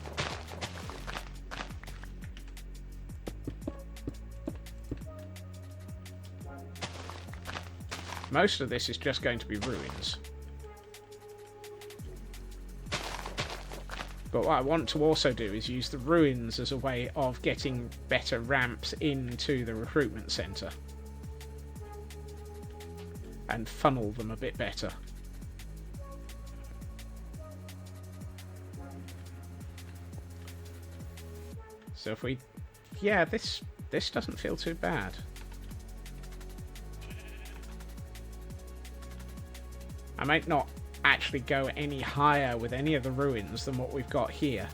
Most of this is just going to be ruins. But what I want to also do is use the ruins as a way of getting better ramps into the recruitment centre. And funnel them a bit better. So if we... Yeah, this doesn't feel too bad. I might not actually go any higher with any of the ruins than what we've got here.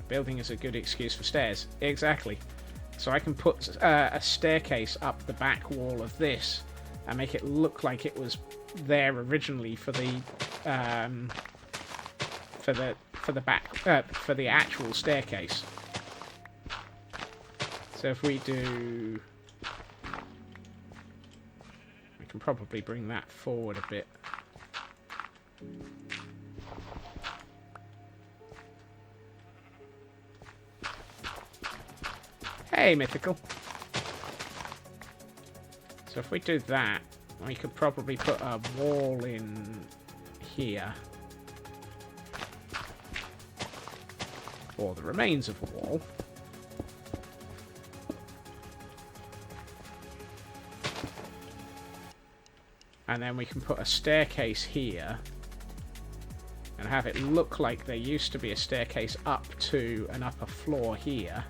Building is a good excuse for stairs. Exactly. So I can put a staircase up the back wall of this and make it look like it was there originally for the actual staircase. So if we do, we can probably bring that forward a bit. Hey, Mythical. So if we do that, we could probably put a wall in here. Or the remains of a wall. And then we can put a staircase here. And have it look like there used to be a staircase up to an upper floor here.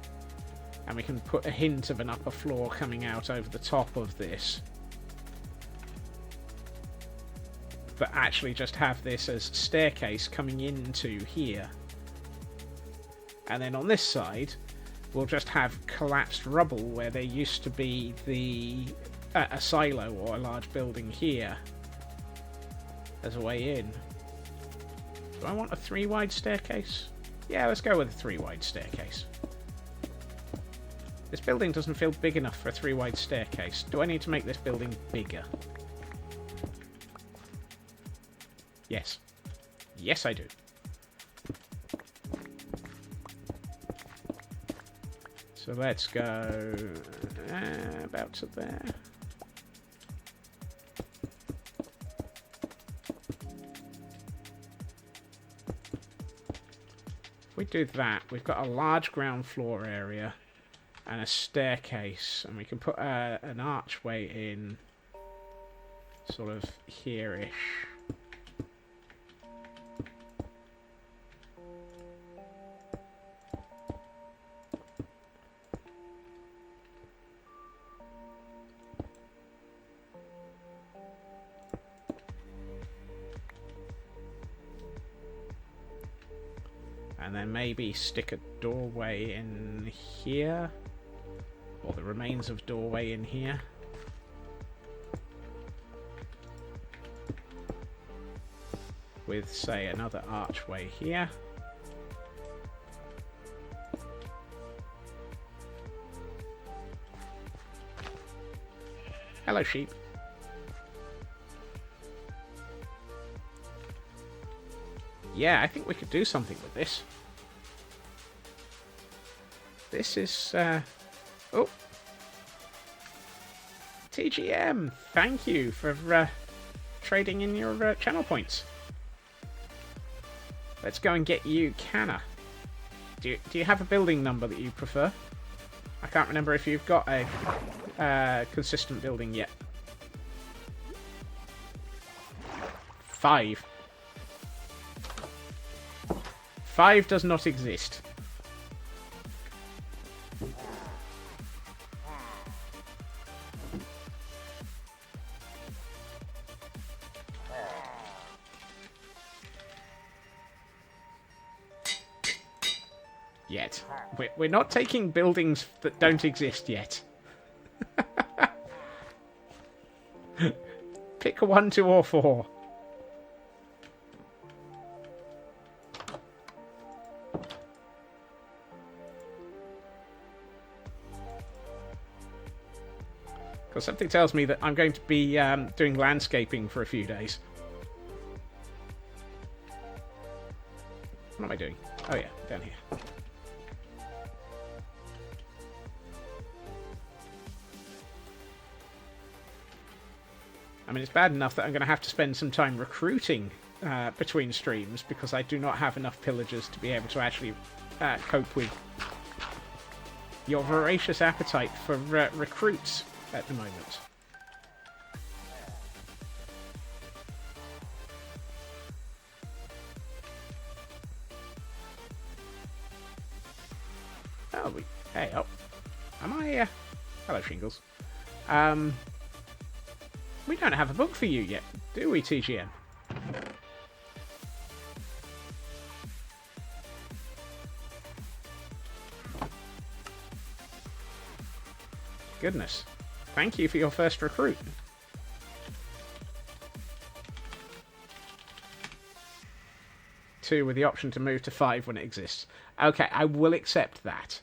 And we can put a hint of an upper floor coming out over the top of this. But actually just have this as staircase coming into here. And then on this side, we'll just have collapsed rubble where there used to be a silo or a large building here as a way in. Do I want a 3-wide staircase? Yeah, let's go with a 3-wide staircase. This building doesn't feel big enough for a 3-wide staircase. Do I need to make this building bigger? Yes. Yes, I do. So let's go about to there. If we do that, we've got a large ground floor area and a staircase, and we can put an archway in sort of here-ish. And then maybe stick a doorway in here. Or the remains of doorway in here. With, say, another archway here. Hello, sheep. Yeah, I think we could do something with this. This is, oh. TGM, thank you for trading in your channel points. Let's go and get you Canna. Do you have a building number that you prefer? I can't remember if you've got a consistent building yet. 5. 5 does not exist. Yet. We're not taking buildings that don't exist yet. Pick a 1, 2, or 4. Because something tells me that I'm going to be doing landscaping for a few days. What am I doing? Oh yeah, down here. I mean, it's bad enough that I'm going to have to spend some time recruiting between streams because I do not have enough pillagers to be able to actually cope with your voracious appetite for recruits at the moment. Oh, hey, oh. Am I, hello, Shingles. We don't have a book for you yet, do we, TGM? Goodness. Thank you for your first recruit. Two with the option to move to 5 when it exists. Okay, I will accept that.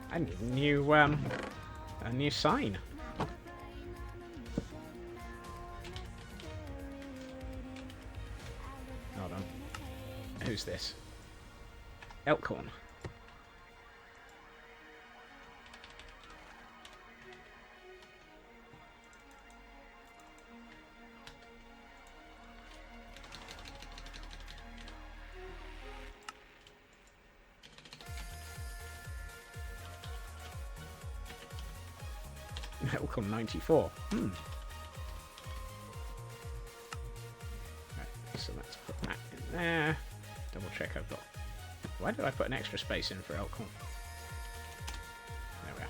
I need a new sign. Hold on. Who's this? Elkhorn. Elkhorn 94. Right, so let's put that in there. Double check I've got... Why did I put an extra space in for Elkhorn? There we are.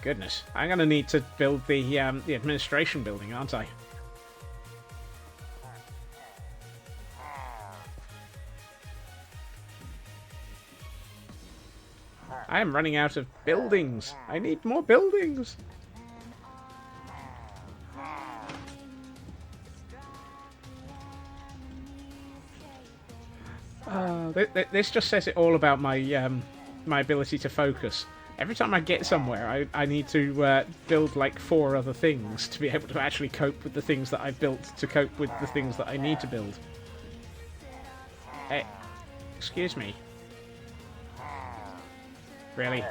Goodness, I'm going to need to build the administration building, aren't I? I am running out of buildings. I need more buildings. This just says it all about my my ability to focus. Every time I get somewhere, I need to build like 4 other things to be able to actually cope with the things that I've built to cope with the things that I need to build. Hey, excuse me. Really?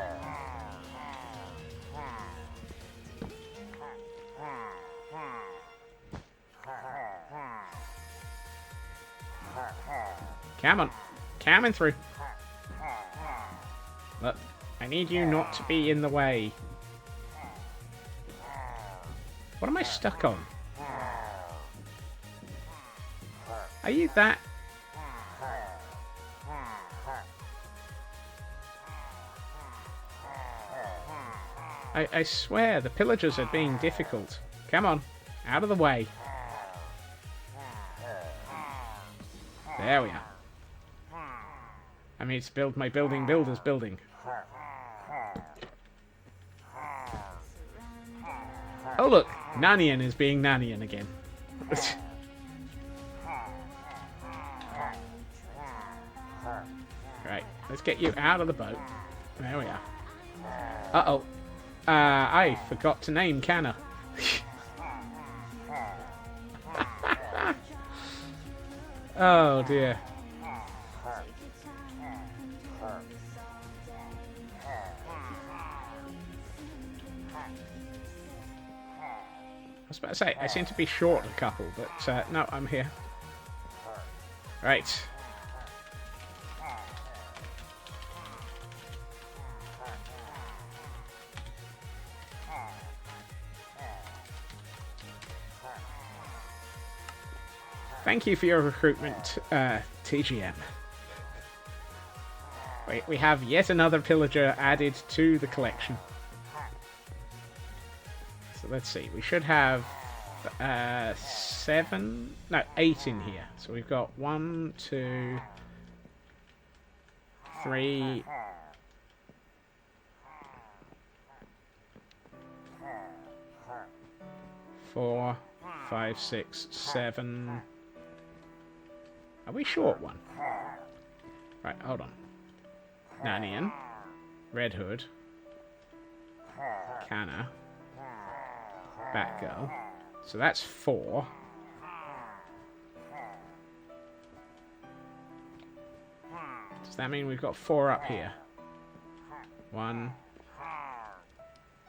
Come on. Coming through. Look, I need you not to be in the way. What am I stuck on? Are you that... I swear, the pillagers are being difficult. Come on, out of the way. There we are. I need to build my building builder's building. Oh look, Nanian is being Nanian again. Right, let's get you out of the boat. There we are. Uh-oh. I forgot to name Canna. Oh dear. I was about to say, I seem to be short a couple, but no, I'm here. Right. Thank you for your recruitment, TGM. We have yet another pillager added to the collection. So let's see, we should have 8 in here. So we've got 1, 2, 3, 4, 5, 6, 7. Are we short one? Right, hold on. Nanian. Red Hood. Canna. Batgirl. So that's 4. Does that mean we've got 4 up here? 1,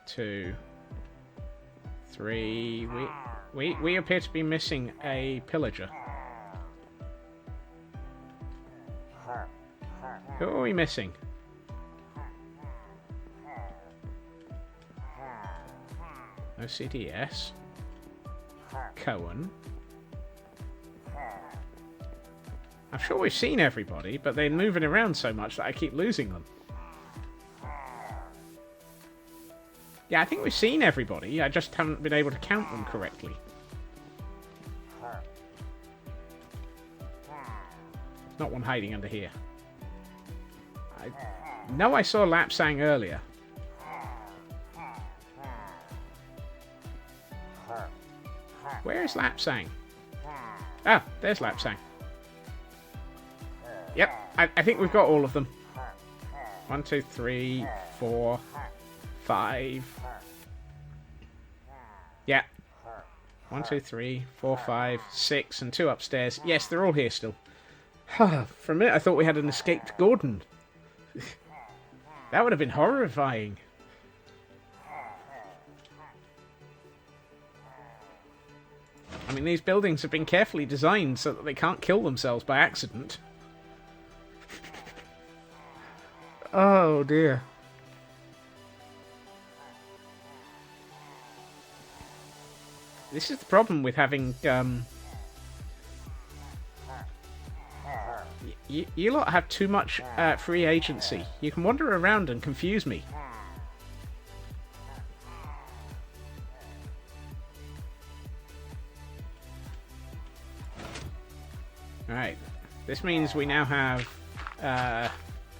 2, 3. We appear to be missing a pillager. Who are we missing? No CDS. Cohen. I'm sure we've seen everybody, but they're moving around so much that I keep losing them. Yeah, I think we've seen everybody. I just haven't been able to count them correctly. There's not one hiding under here. I know I saw Lapsang earlier. Where is Lapsang? Ah, there's Lapsang. Yep, I think we've got all of them. 1, 2, 3, 4, 5. Yeah. 1, 2, 3, 4, 5, 6, and 2 upstairs. Yes, they're all here still. For a minute, I thought we had an escaped Gordon. That would have been horrifying. I mean, these buildings have been carefully designed so that they can't kill themselves by accident. Oh, dear. This is the problem with having, you lot have too much free agency. You can wander around and confuse me. Alright. This means we now have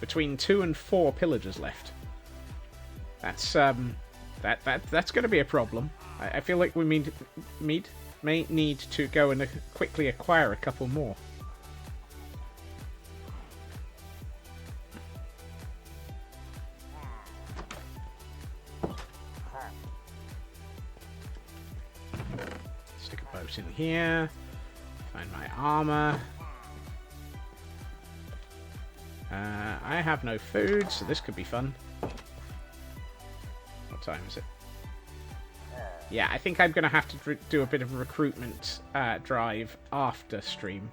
between 2 and 4 pillagers left. That's that's going to be a problem. I feel like we may need to go and quickly acquire a couple more. Stick a boat in here. Find my armor. I have no food, so this could be fun. What time is it? Yeah, I think I'm going to have to do a bit of a recruitment drive after stream.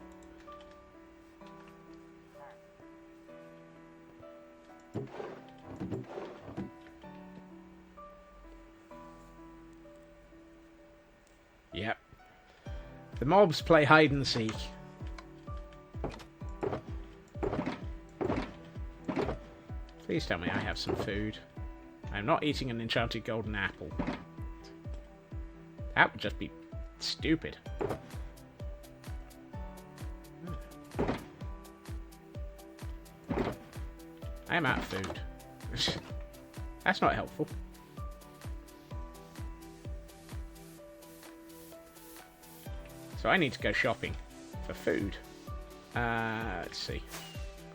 Yep. The mobs play hide and seek. Please tell me I have some food. I'm not eating an enchanted golden apple. That would just be stupid. I am out of food. That's not helpful. So I need to go shopping for food. Let's see.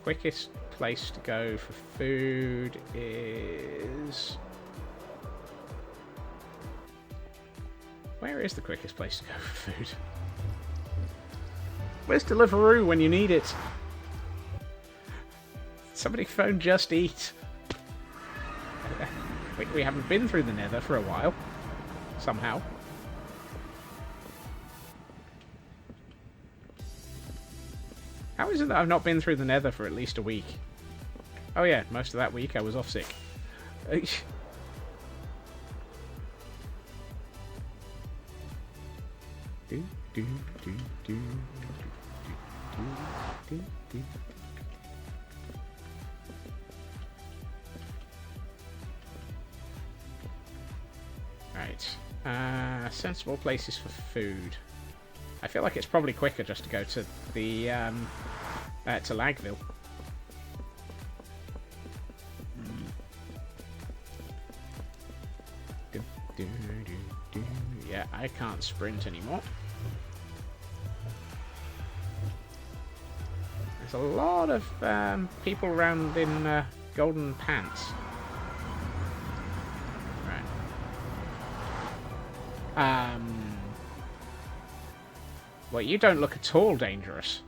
Quickest place to go for food is... Where is the quickest place to go for food? Where's Deliveroo when you need it? Somebody phone Just Eat. We haven't been through the Nether for a while. Somehow. How is it that I've not been through the Nether for at least a week? Oh yeah, most of that week I was off sick. Right. Sensible places for food. I feel like it's probably quicker just to go to the to Lagville. Yeah, I can't sprint anymore. There's a lot of people around in golden pants. Right. Well, you don't look at all dangerous.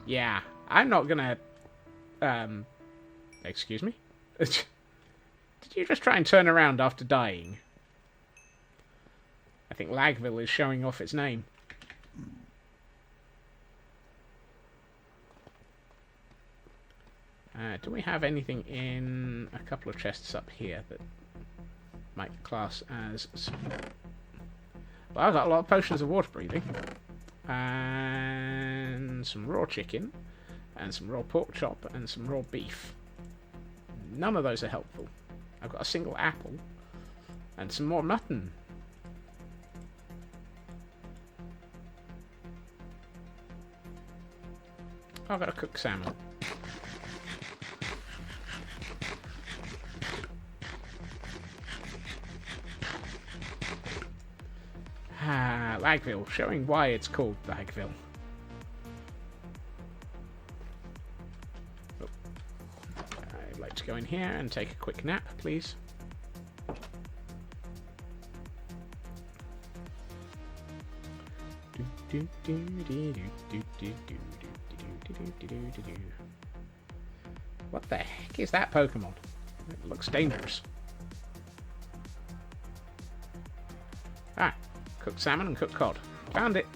Yeah, I'm not gonna... excuse me? Did you just try and turn around after dying? I think Lagville is showing off its name. Do we have anything in a couple of chests up here that might class as... Well, I've got a lot of potions of water breathing. And some raw chicken. And some raw pork chop. And some raw beef. None of those are helpful. I've got a single apple. And some more mutton. Oh, I've got a cooked salmon. Lagville, showing why it's called Lagville. Oh. I'd like to go in here and take a quick nap, please. What the heck is that Pokemon? It looks dangerous. Ah, cooked salmon and cooked cod. Found it.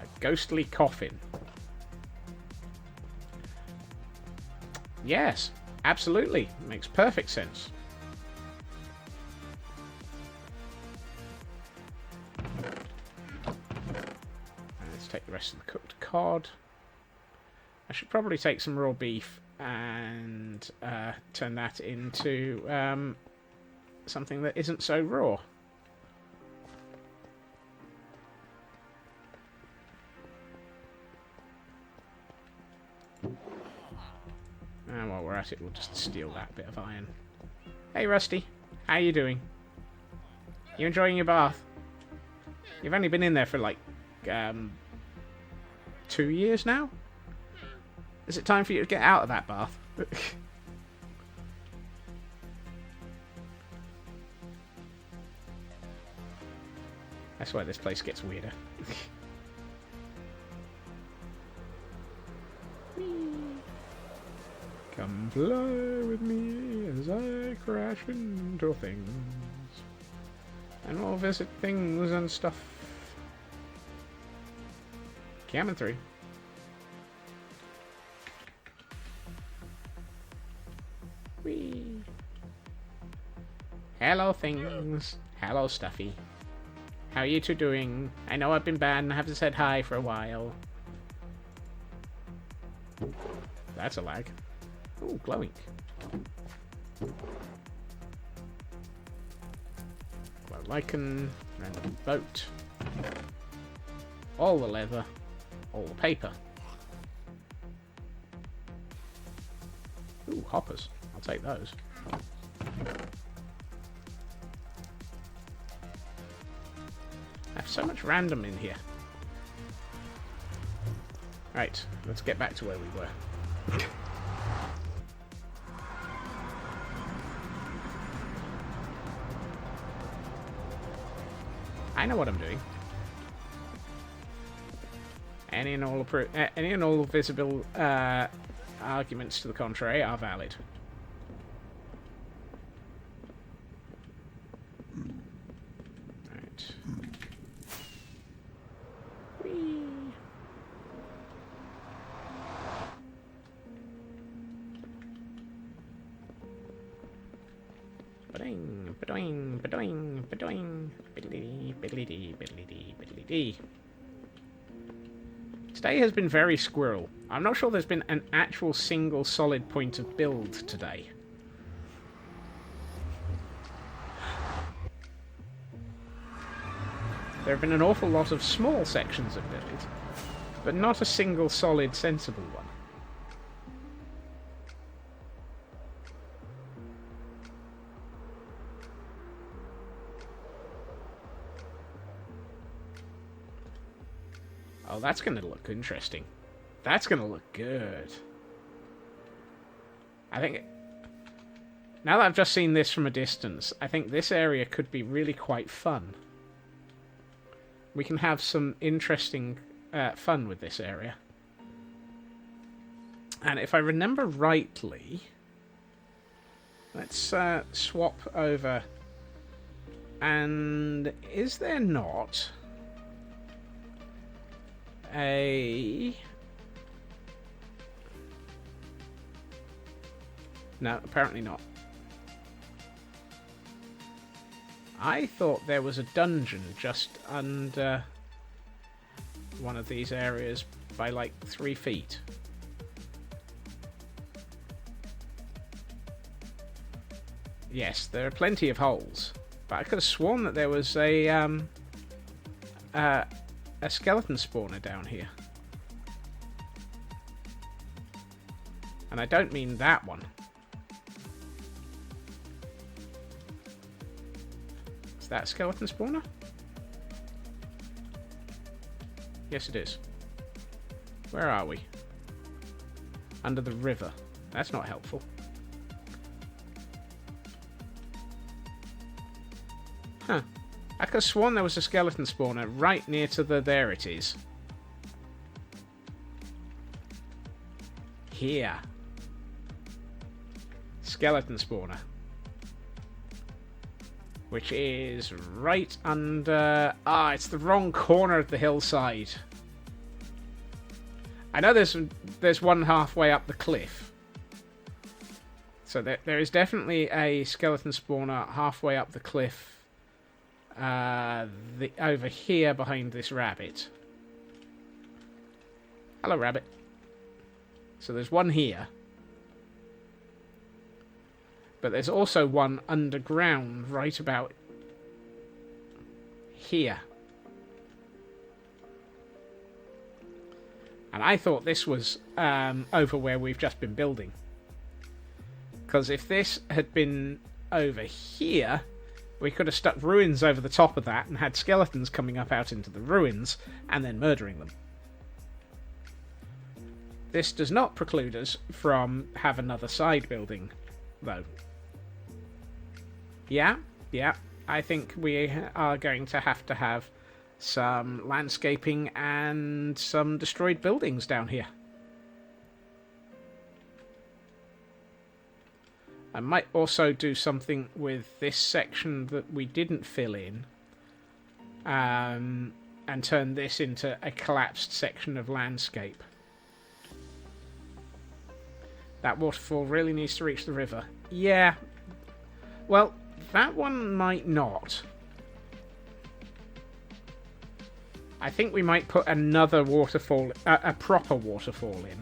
A ghostly coffin. Yes, absolutely. Makes perfect sense. Let's take the rest of the cooked cod. I should probably take some raw beef and turn that into something that isn't so raw. And while we're at it, we'll just steal that bit of iron. Hey Rusty, how you doing? You enjoying your bath? You've only been in there for like 2 years now? Is it time for you to get out of that bath? That's why this place gets weirder. Come fly with me as I crash into things. And we'll visit things and stuff. Cammon 3. Whee. Hello things. Hello Stuffy. How are you two doing? I know I've been bad and I haven't said hi for a while. That's a lag. Ooh, glowing. Glow lichen, random boat. All the leather. All the paper. Ooh, hoppers. I'll take those. I have so much random in here. Right, let's get back to where we were. I know what I'm doing. Any and all visible arguments to the contrary are valid. Right. Whee. Ba-ding, ba-doing, ba-doing, ba-doing, biddly-dee, biddly-dee, biddly-dee, biddly-dee. Today has been very squirrel. I'm not sure there's been an actual single solid point of build today. There have been an awful lot of small sections of build, but not a single solid, sensible one. Oh, that's going to look interesting. That's going to look good. I think... Now that I've just seen this from a distance, I think this area could be really quite fun. We can have some interesting fun with this area. And if I remember rightly... Let's swap over. And is there not a... No, apparently not. I thought there was a dungeon just under one of these areas by like 3 feet. Yes, there are plenty of holes, but I could have sworn that there was a skeleton spawner down here. And I don't mean that one. Is that a skeleton spawner? Yes, it is. Where are we? Under the river. That's not helpful. Huh. I could have sworn there was a skeleton spawner right near to the... There it is. Here. Skeleton spawner. Which is right under... Ah, it's the wrong corner of the hillside. I know there's one halfway up the cliff. So there is definitely a skeleton spawner halfway up the cliff. Over here behind this rabbit. Hello, rabbit. So there's one here. But there's also one underground right about here. And I thought this was over where we've just been building. Because if this had been over here, we could have stuck ruins over the top of that and had skeletons coming up out into the ruins and then murdering them. This does not preclude us from have another side building, though. Yeah, I think we are going to have some landscaping and some destroyed buildings down here. I might also do something with this section that we didn't fill in, and turn this into a collapsed section of landscape. That waterfall really needs to reach the river. Yeah. Well, that one might not. I think we might put another waterfall, a proper waterfall in.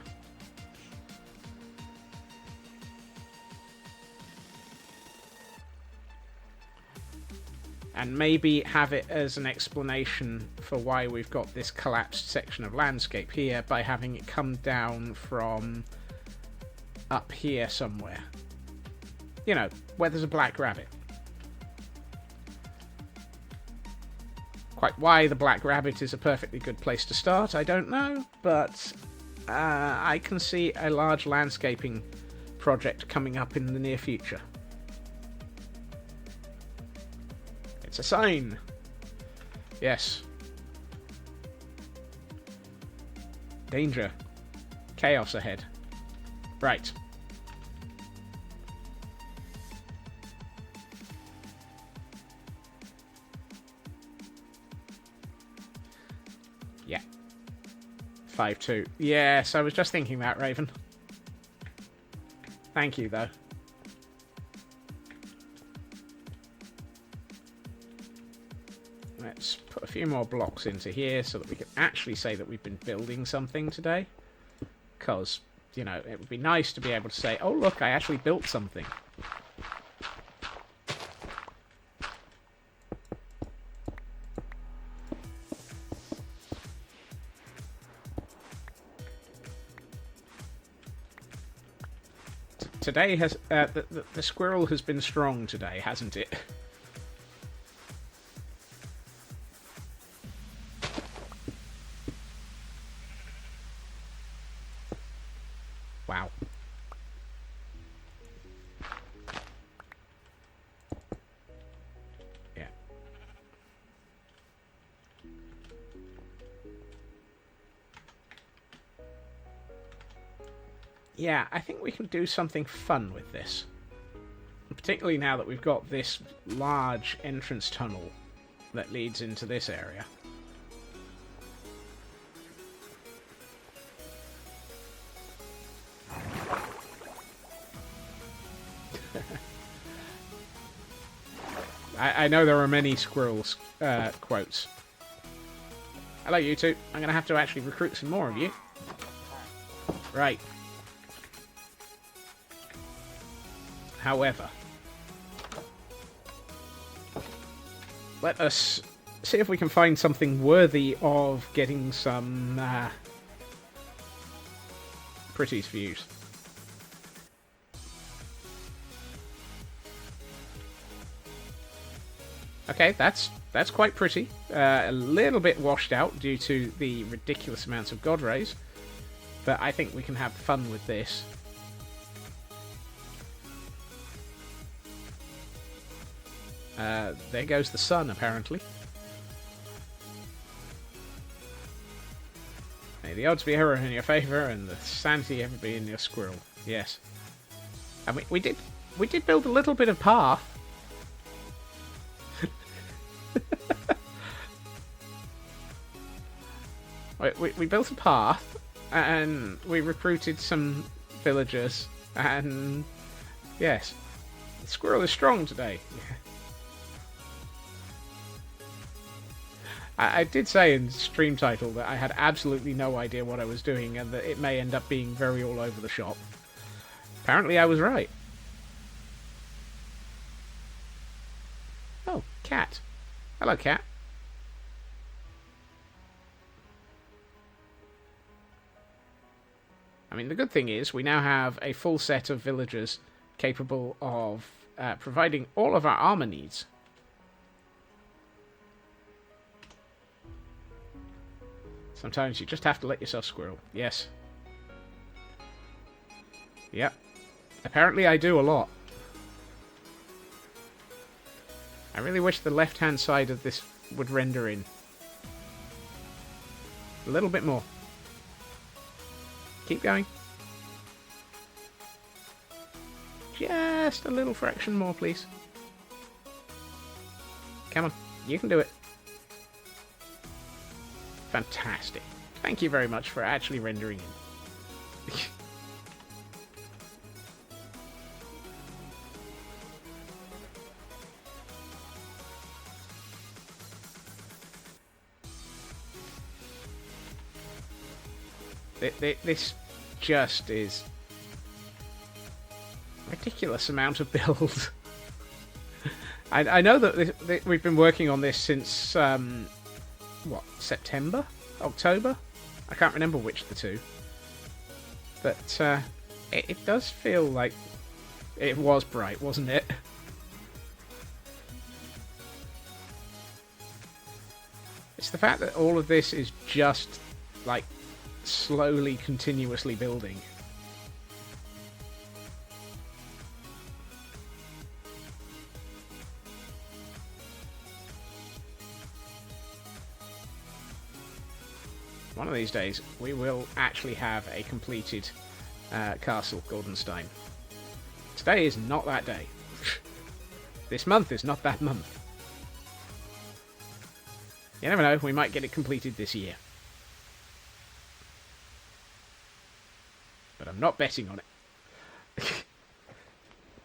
And maybe have it as an explanation for why we've got this collapsed section of landscape here by having it come down from up here somewhere. You know, where there's a black rabbit. Quite why the black rabbit is a perfectly good place to start, I don't know, but I can see a large landscaping project coming up in the near future. It's a sign. Yes. Danger. Chaos ahead. Right. Yeah. 5-2. Yes, I was just thinking that, Raven. Thank you, though. Let's put a few more blocks into here so that we can actually say that we've been building something today. Because, you know, it would be nice to be able to say, oh, look, I actually built something. today has the squirrel has been strong today, hasn't it? Wow. Yeah. Yeah, I think we can do something fun with this. Particularly now that we've got this large entrance tunnel that leads into this area. I know there are many squirrels quotes. Hello, you two. I'm going to have to actually recruit some more of you. Right. However, let us see if we can find something worthy of getting some pretty views. Okay, that's quite pretty. A little bit washed out due to the ridiculous amounts of god rays, but I think we can have fun with this. There goes the sun, apparently. May the odds be ever in your favour, and the sanity ever be in your squirrel. Yes. And we did build a little bit of path. we built a path, and we recruited some villagers, and yes, the squirrel is strong today. I did say in stream title that I had absolutely no idea what I was doing, and that it may end up being very all over the shop. Apparently I was right. Oh, cat. Hello, cat. I mean, the good thing is we now have a full set of villagers capable of providing all of our armor needs. Sometimes you just have to let yourself squirrel. Yes. Yep. Apparently I do a lot. I really wish the left-hand side of this would render in. A little bit more. Keep going. Just a little fraction more, please. Come on. You can do it. Fantastic. Thank you very much for actually rendering in. This just is a ridiculous amount of build. I know that we've been working on this since what, September? October? I can't remember which of the two. But it does feel like it was bright, wasn't it? It's the fact that all of this is just like slowly, continuously building. One of these days, we will actually have a completed castle, Goldenstein. Today is not that day. This month is not that month. You never know, we might get it completed this year. But I'm not betting on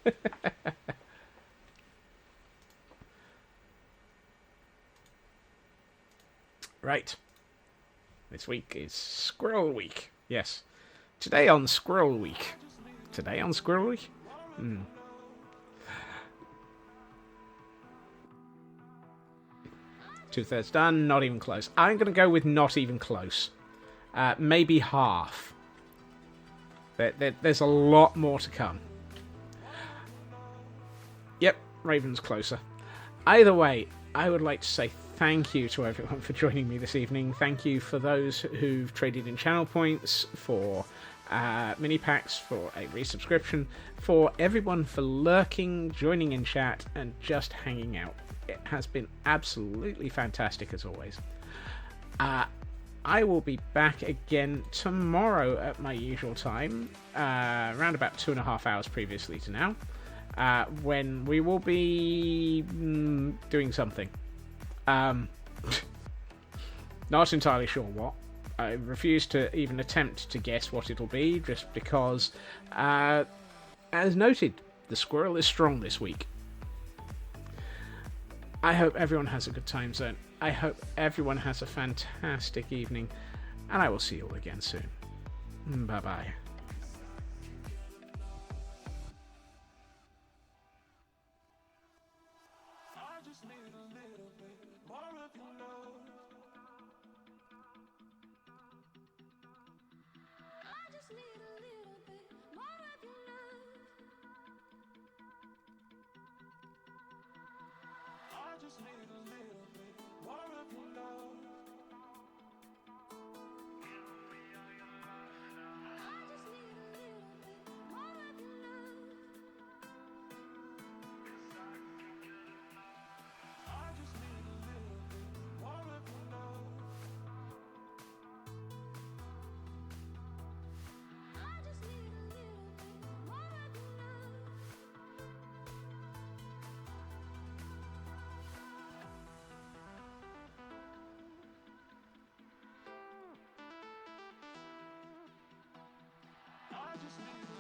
it. Right. This week is Squirrel Week. Yes. Today on Squirrel Week. Today on Squirrel Week? 2/3 done. Not even close. I'm going to go with not even close. Maybe half. There's a lot more to come. Raven's closer. Either way, I would like to say thank you to everyone for joining me this evening. Thank you for those who've traded in channel points, for mini packs, for a resubscription, for everyone for lurking, joining in chat, and just hanging out. It has been absolutely fantastic as always. I will be back again tomorrow at my usual time, around about 2.5 hours previously to now, when we will be doing something. Not entirely sure what. I refuse to even attempt to guess what it'll be, just because, as noted, the squirrel is strong this week. I hope everyone has a good time zone. I hope everyone has a fantastic evening, and I will see you all again soon. Bye-bye. I just need